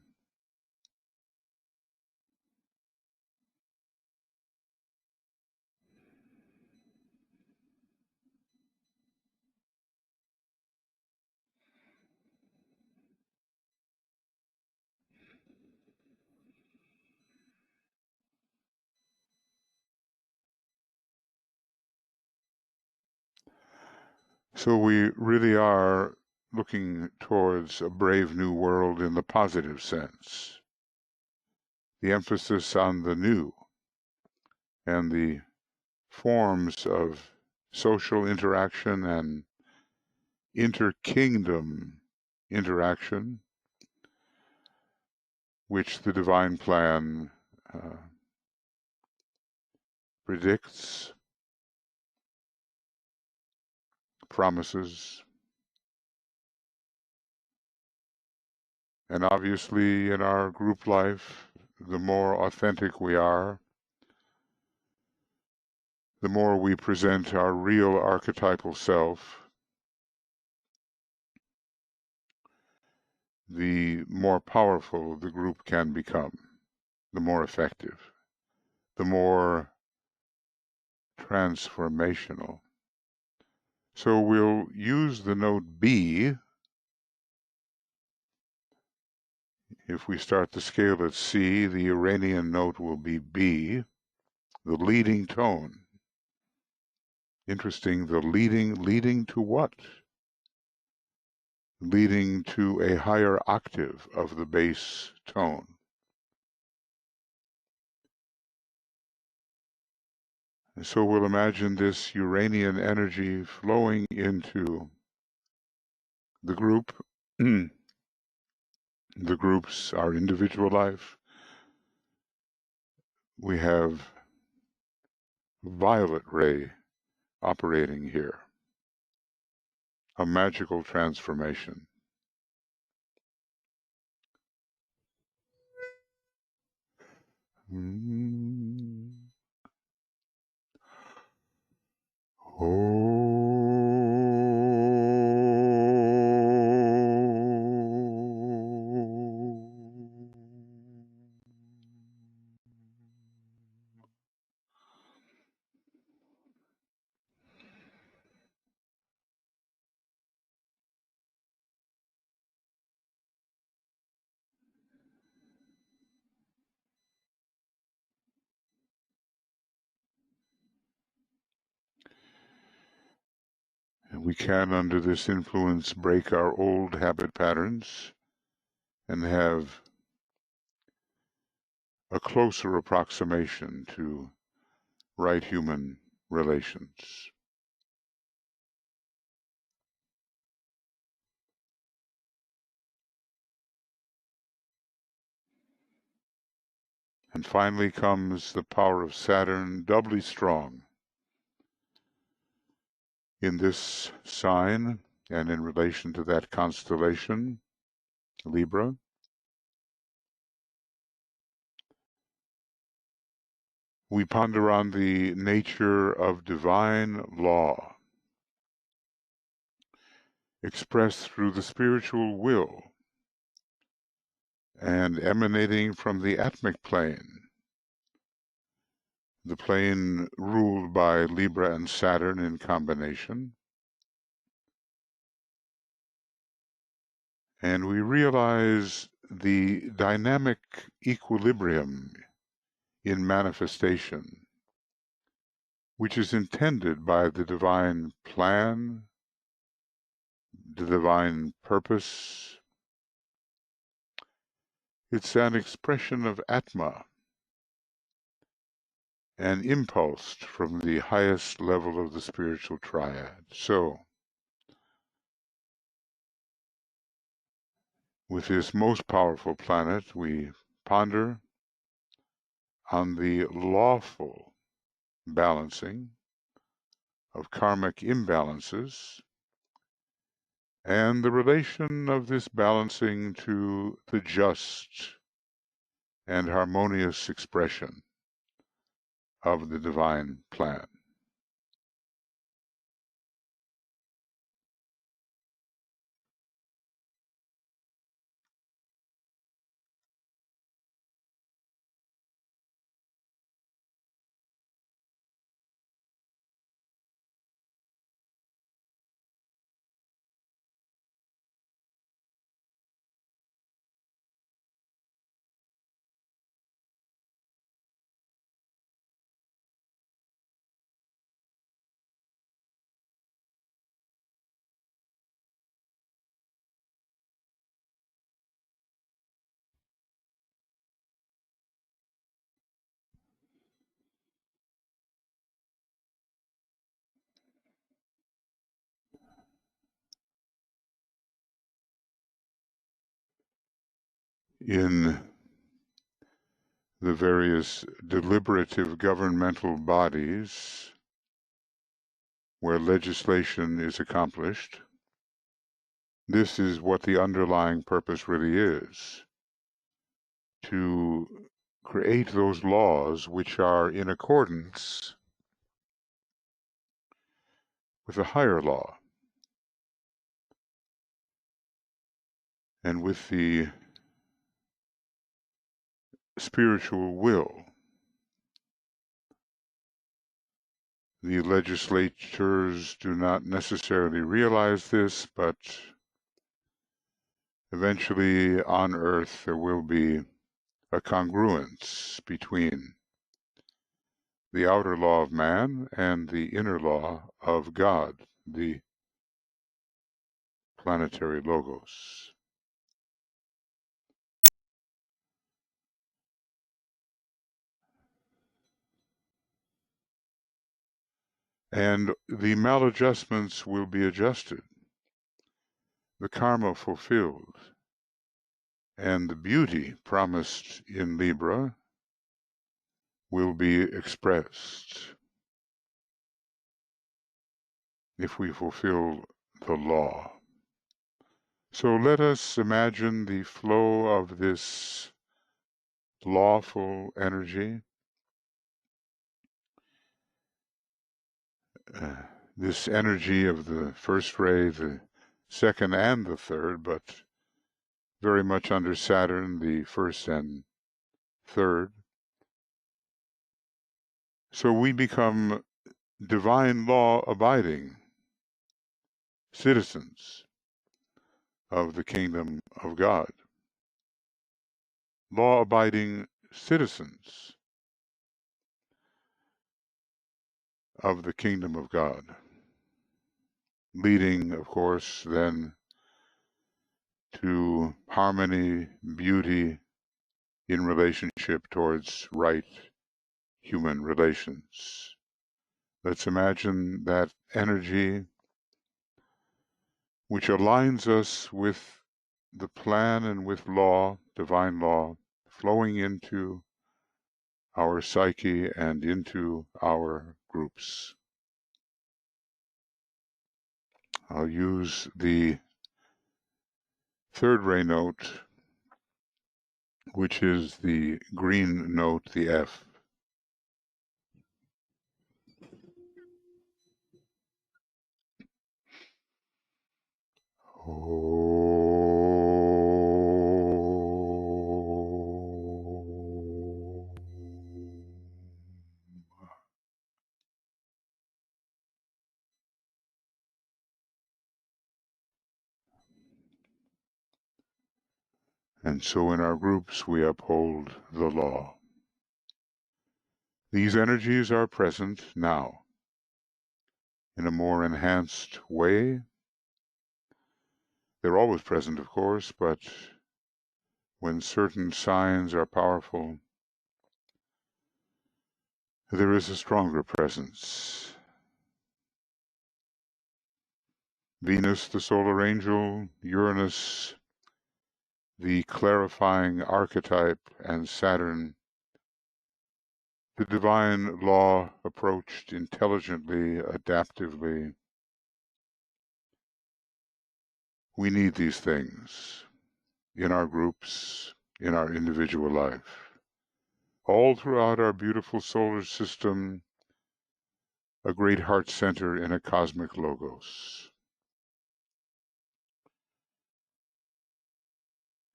So we really are looking towards a brave new world in the positive sense. The emphasis on the new and the forms of social interaction and inter-kingdom interaction, which the divine plan predicts, promises, and obviously in our group life, the more authentic we are, the more we present our real archetypal self, the more powerful the group can become, the more effective, the more transformational. So we'll use the note B. If we start the scale at C, the Uranian note will be B, the leading tone. Interesting, the leading to what? Leading to a higher octave of the bass tone. And so we'll imagine this Uranian energy flowing into the group, the groups, our individual life. We have violet ray operating here, a magical transformation. And we can, under this influence, break our old habit patterns and have a closer approximation to right human relations. And finally comes the power of Saturn, doubly strong in this sign and in relation to that constellation, Libra. We ponder on the nature of divine law, expressed through the spiritual will and emanating from the atmic plane, the plane ruled by Libra and Saturn in combination. And we realize the dynamic equilibrium in manifestation, which is intended by the divine plan, the divine purpose. It's an expression of Atma, an impulse from the highest level of the spiritual triad. So, with this most powerful planet, we ponder on the lawful balancing of karmic imbalances and the relation of this balancing to the just and harmonious expression of the divine plan. In the various deliberative governmental bodies where legislation is accomplished, this is what the underlying purpose really is: to create those laws which are in accordance with a higher law and with the spiritual will. The legislatures do not necessarily realize this, but eventually on Earth there will be a congruence between the outer law of man and the inner law of God, the planetary logos. And the maladjustments will be adjusted, the karma fulfilled, and the beauty promised in Libra will be expressed if we fulfill the law. So let us imagine the flow of this lawful energy, this energy of the first ray, the second and the third, but very much under Saturn, the first and third. So we become divine law abiding citizens of the kingdom of God, law abiding citizens of the kingdom of God, leading, of course, then to harmony, beauty in relationship towards right human relations. Let's imagine that energy which aligns us with the plan and with law, divine law, flowing into our psyche and into our groups. I'll use the third ray note, which is the green note, the F. And so in our groups we uphold the law. These energies are present now in a more enhanced way. They're always present, of course, but when certain signs are powerful, there is a stronger presence. Venus, the solar angel, Uranus, the clarifying archetype, and Saturn, the divine law approached intelligently, adaptively. We need these things in our groups, in our individual life. All throughout our beautiful solar system, a great heart center in a cosmic logos.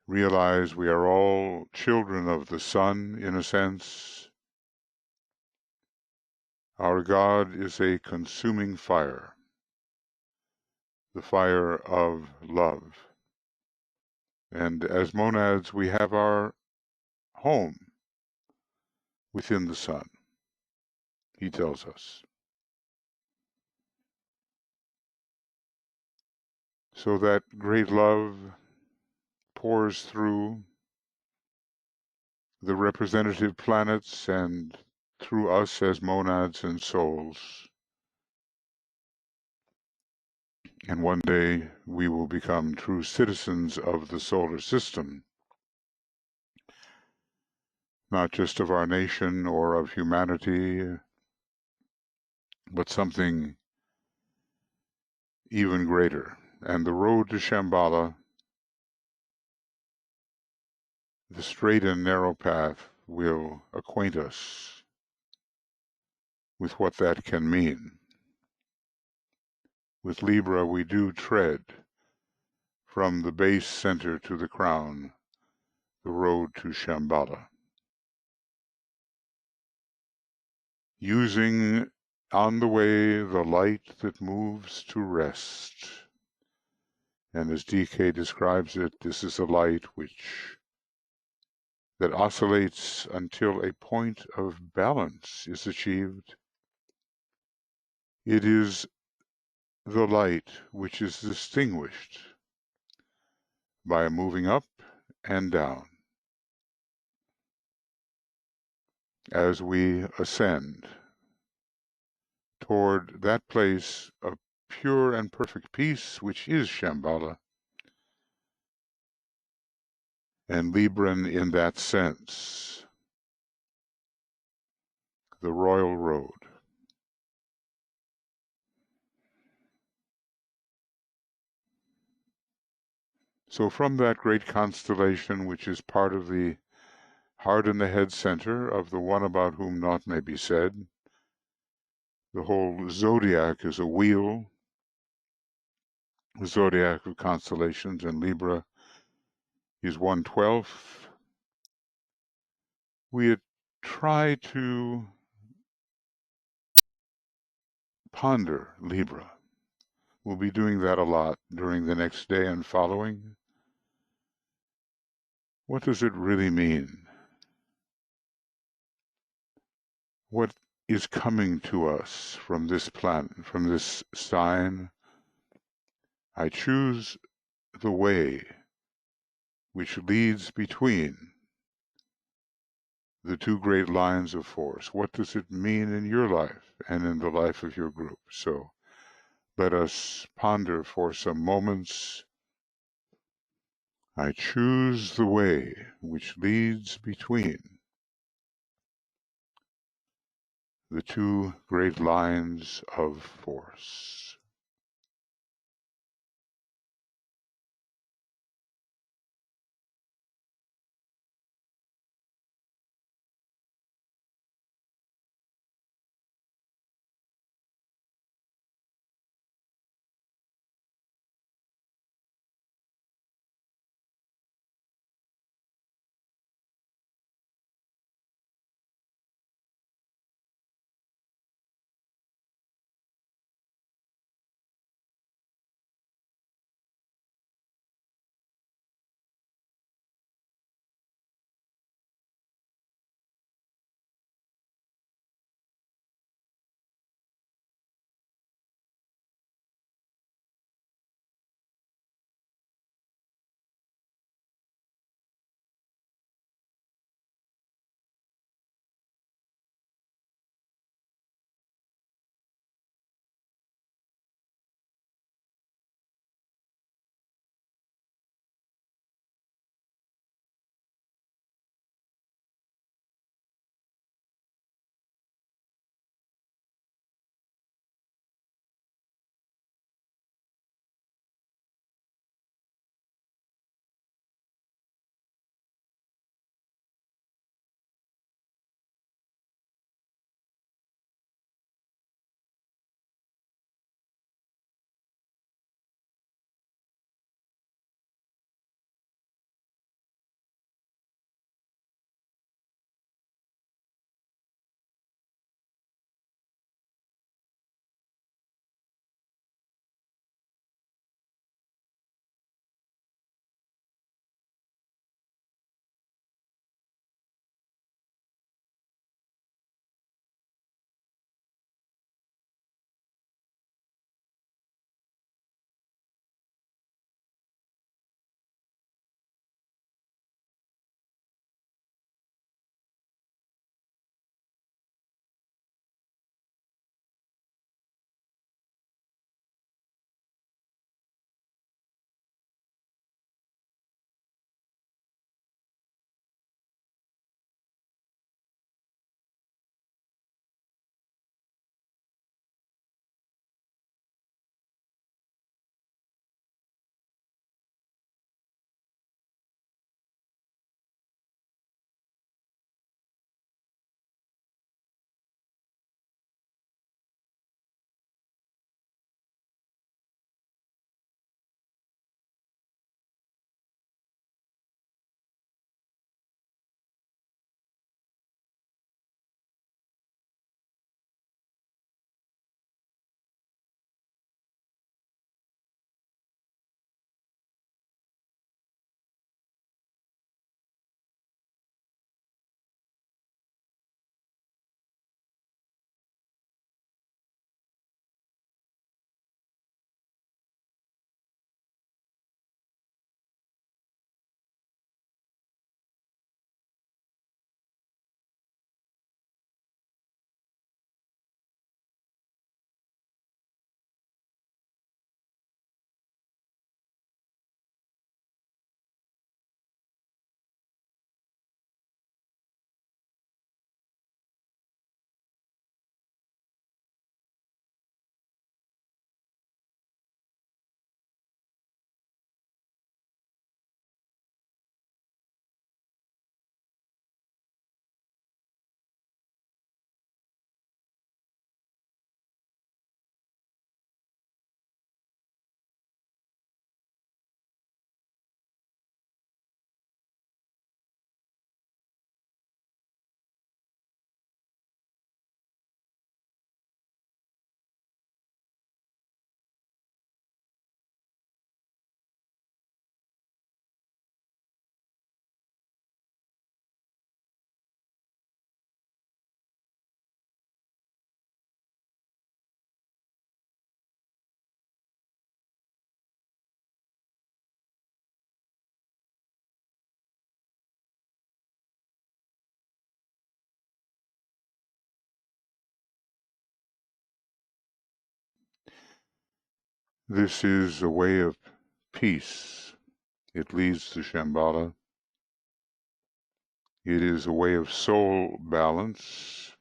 Realize we are all children of the sun, in a sense. Our God is a consuming fire, the fire of love. And as monads, we have our home within the sun, he tells us. So that great love pours through the representative planets and through us as monads and souls. And one day we will become true citizens of the solar system, not just of our nation or of humanity, but something even greater. And the road to Shambhala, the straight and narrow path, will acquaint us with what that can mean. With Libra, we do tread from the base center to the crown, the road to Shambhala. Using on the way the light that moves to rest. And as DK describes it, this is a light that oscillates until a point of balance is achieved. It is the light which is distinguished by moving up and down. As we ascend toward that place of pure and perfect peace, which is Shambhala, and Libran in that sense, the royal road. So from that great constellation, which is part of the heart and the head center of the one about whom naught may be said, the whole zodiac is a wheel, the zodiac of constellations, and Libra is 1/12. We try to ponder Libra. We'll be doing that a lot during the next day and following. What does it really mean? What is coming to us from this planet, from this sign? I choose the way which leads between the two great lines of force. What does it mean in your life and in the life of your group? So let us ponder for some moments. I choose the way which leads between the two great lines of force. This is a way of peace. It leads to Shambhala. It is a way of soul balance.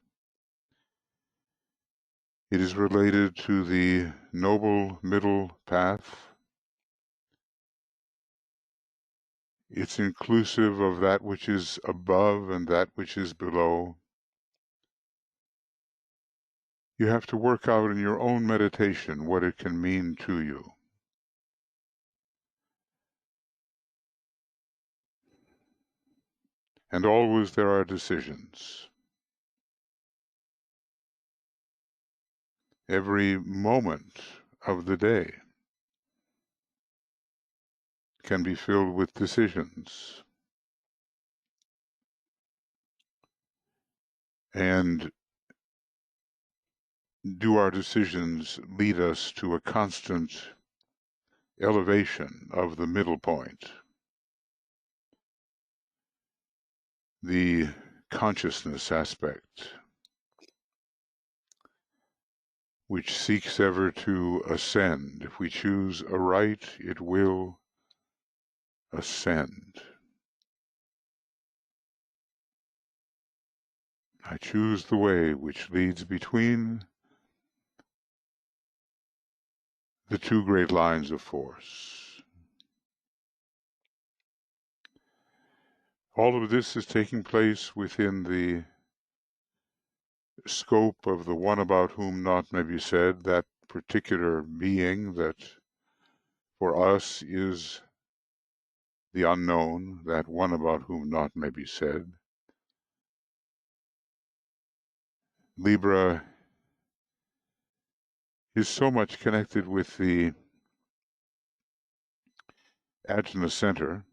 It is related to the Noble Middle Path. It's inclusive of that which is above and that which is below. You have to work out in your own meditation what it can mean to you. And always there are decisions. Every moment of the day can be filled with decisions. And do our decisions lead us to a constant elevation of the middle point, the consciousness aspect, which seeks ever to ascend? If we choose aright, it will ascend. I choose the way which leads between the two great lines of force. All of this is taking place within the scope of the one about whom naught may be said, that particular being that for us is the unknown, that one about whom naught may be said. Libra is so much connected with the Ajna center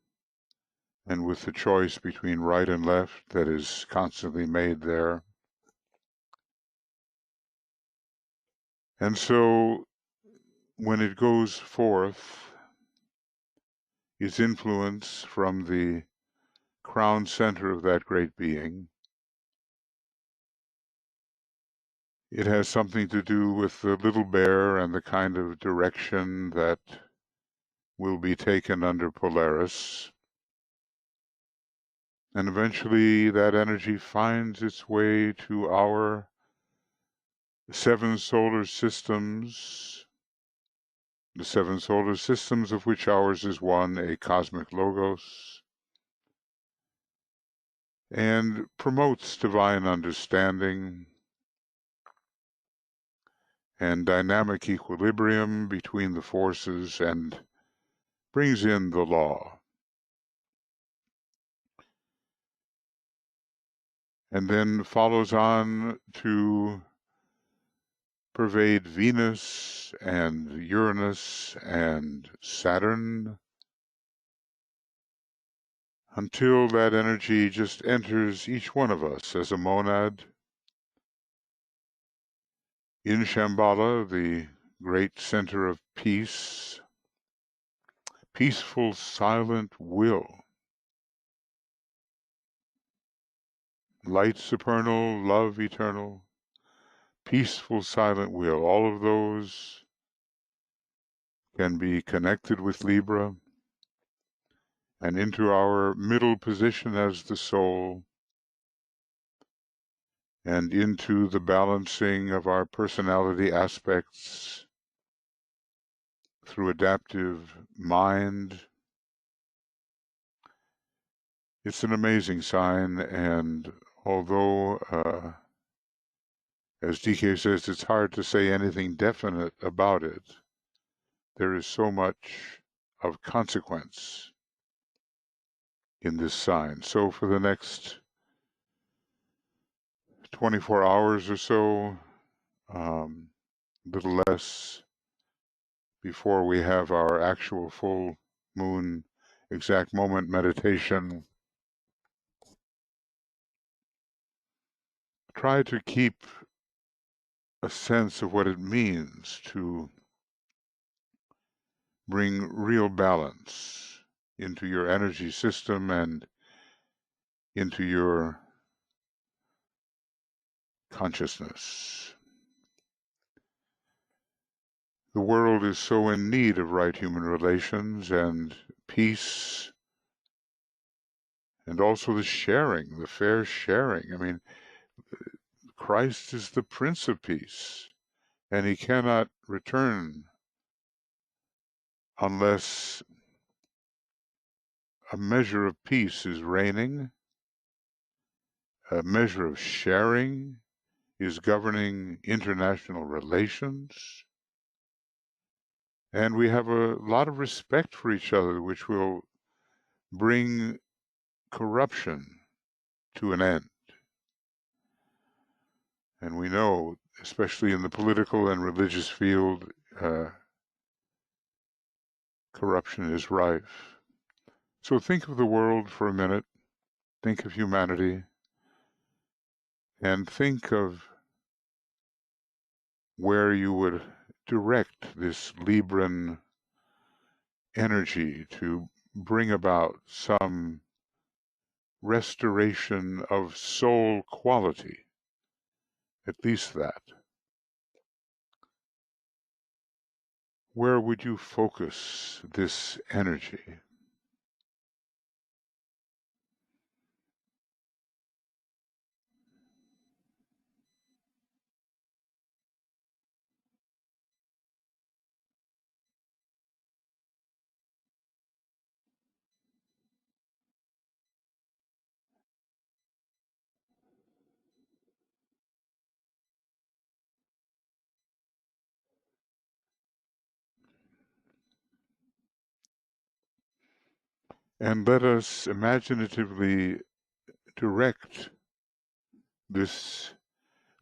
and with the choice between right and left that is constantly made there. And so when it goes forth, its influence from the crown center of that great being, it has something to do with the little bear and the kind of direction that will be taken under Polaris. And eventually that energy finds its way to our 7 solar systems, the 7 solar systems of which ours is one, a cosmic logos, and promotes divine understanding and dynamic equilibrium between the forces and brings in the law. And then follows on to pervade Venus and Uranus and Saturn until that energy just enters each one of us as a monad. In Shambhala, the great center of peace, peaceful, silent will, light supernal, love eternal, peaceful, silent will, all of those can be connected with Libra and into our middle position as the soul and into the balancing of our personality aspects through adaptive mind. It's an amazing sign, and although, as DK says, it's hard to say anything definite about it, there is so much of consequence in this sign. So for the next 24 hours or so, little less, before we have our actual full moon exact moment meditation, try to keep a sense of what it means to bring real balance into your energy system and into your consciousness. The world is so in need of right human relations and peace, and also the sharing, the fair sharing. I mean, Christ is the Prince of Peace. and he cannot return unless a measure of peace is reigning, a measure of sharing is governing international relations, and we have a lot of respect for each other, which will bring corruption to an end. And we know, especially in the political and religious field, corruption is rife. So think of the world for a minute, think of humanity, and think of where you would direct this Libran energy to bring about some restoration of soul quality, at least that. Where would you focus this energy? And let us imaginatively direct this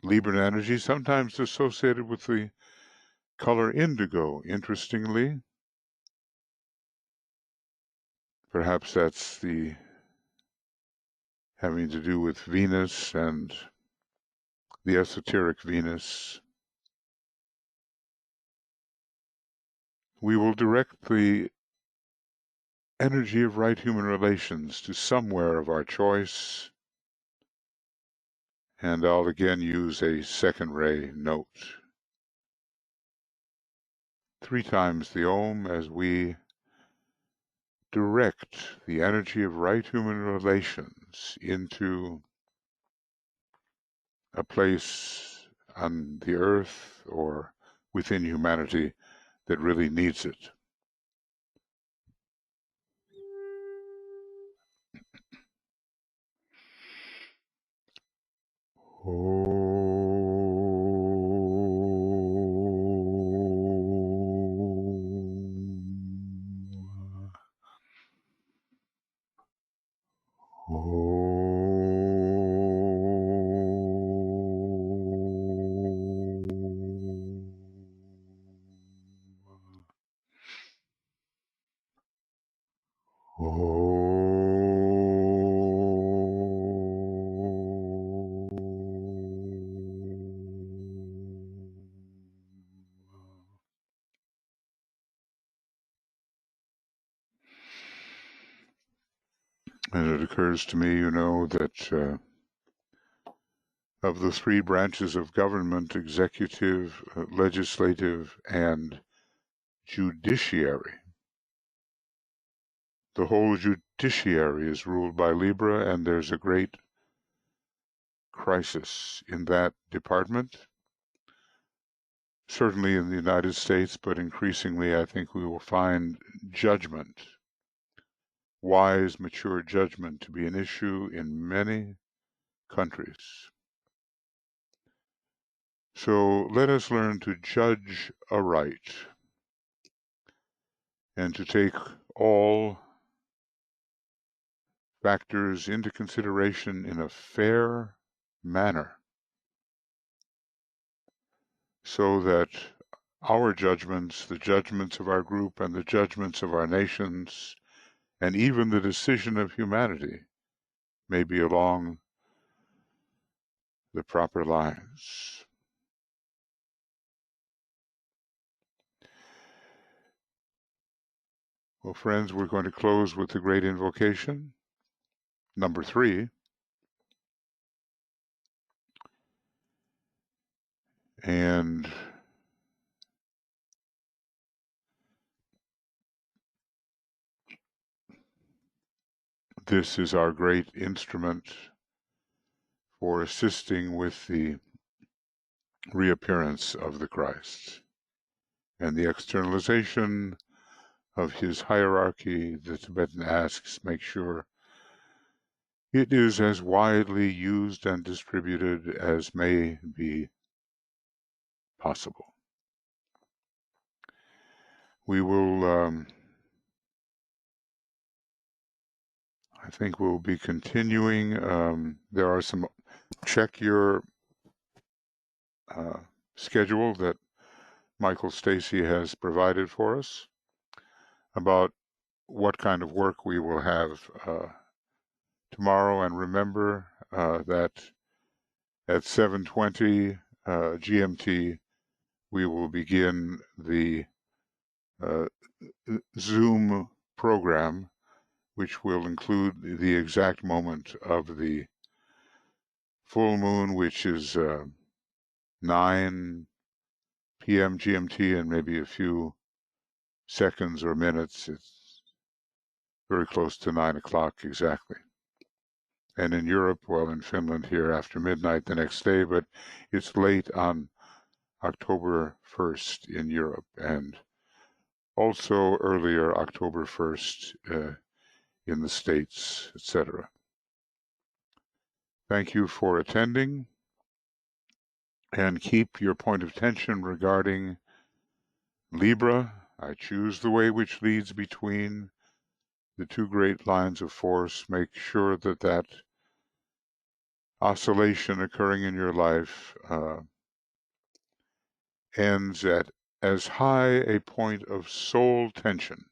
Libran energy, sometimes associated with the color indigo, interestingly. Perhaps that's the having to do with Venus and the esoteric Venus. We will direct the energy of right human relations to somewhere of our choice, and I'll again use a second ray note. 3 times the Om as we direct the energy of right human relations into a place on the earth or within humanity that really needs it. And it occurs to me, that of the 3 branches of government, executive, legislative, and judiciary, the whole judiciary is ruled by Libra, and there's a great crisis in that department. Certainly in the United States, but increasingly I think we will find judgment, wise, mature judgment, to be an issue in many countries. So let us learn to judge aright and to take all factors into consideration in a fair manner, so that our judgments, the judgments of our group and the judgments of our nations, and even the decision of humanity may be along the proper lines. Well, friends, we're going to close with the great invocation, number 3. And this is our great instrument for assisting with the reappearance of the Christ and the externalization of his hierarchy. The Tibetan asks, make sure it is as widely used and distributed as may be possible. We will, I think we'll be continuing. There are some, check your schedule that Michael Stacy has provided for us about what kind of work we will have tomorrow. And remember that at 7:20 GMT, we will begin the Zoom program, which will include the exact moment of the full moon, which is 9 p.m. GMT, and maybe a few seconds or minutes. It's very close to 9 o'clock exactly. And in Europe, well, in Finland here after midnight the next day, but it's late on October 1st in Europe, and also earlier October 1st in the States, etc. Thank you for attending, and keep your point of tension regarding Libra. I choose the way which leads between the two great lines of force. Make sure that that oscillation occurring in your life ends at as high a point of soul tension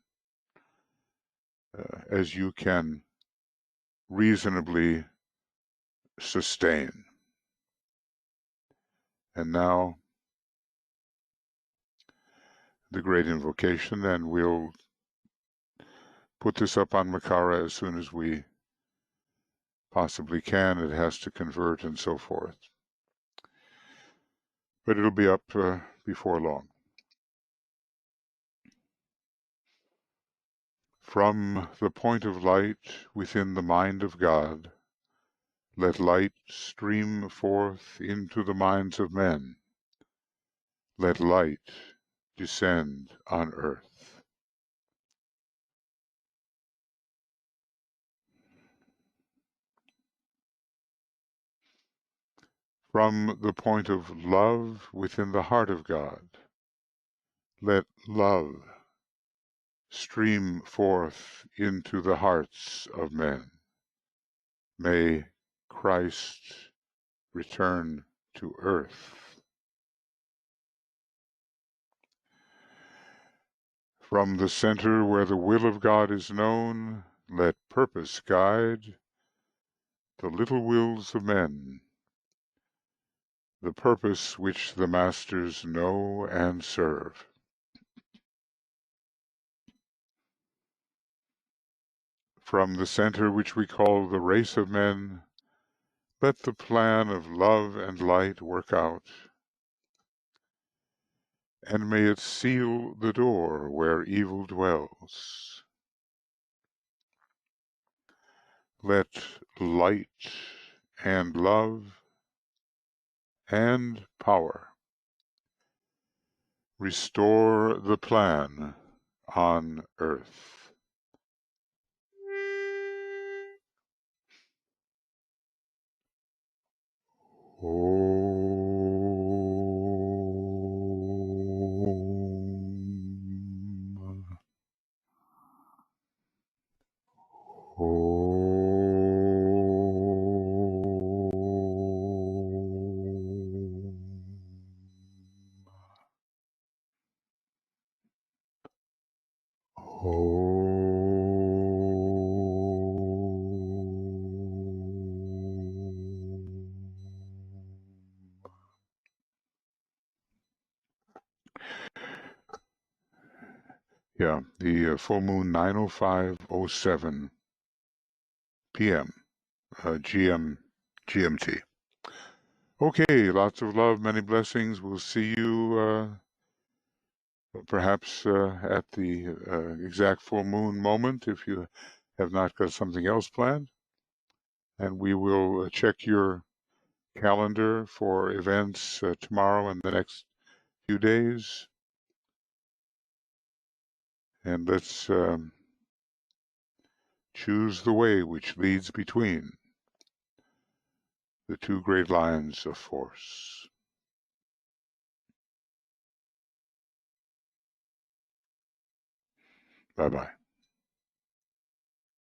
as you can reasonably sustain. And now the great invocation, and we'll put this up on Makara as soon as we possibly can. It has to convert and so forth, but it'll be up before long. From the point of light within the mind of God, let light stream forth into the minds of men. Let light descend on earth. From the point of love within the heart of God, let love stream forth into the hearts of men. May Christ return to earth. From the center where the will of God is known, let purpose guide the little wills of men, the purpose which the masters know and serve. From the center which we call the race of men, let the plan of love and light work out, and may it seal the door where evil dwells. Let light and love and power restore the plan on earth. Yeah, the full moon 9:05:07 p.m. GMT. Okay, lots of love, many blessings. We'll see you perhaps at the exact full moon moment if you have not got something else planned. And we will check your calendar for events tomorrow and the next few days. And let's choose the way which leads between the two great lines of force. Bye-bye.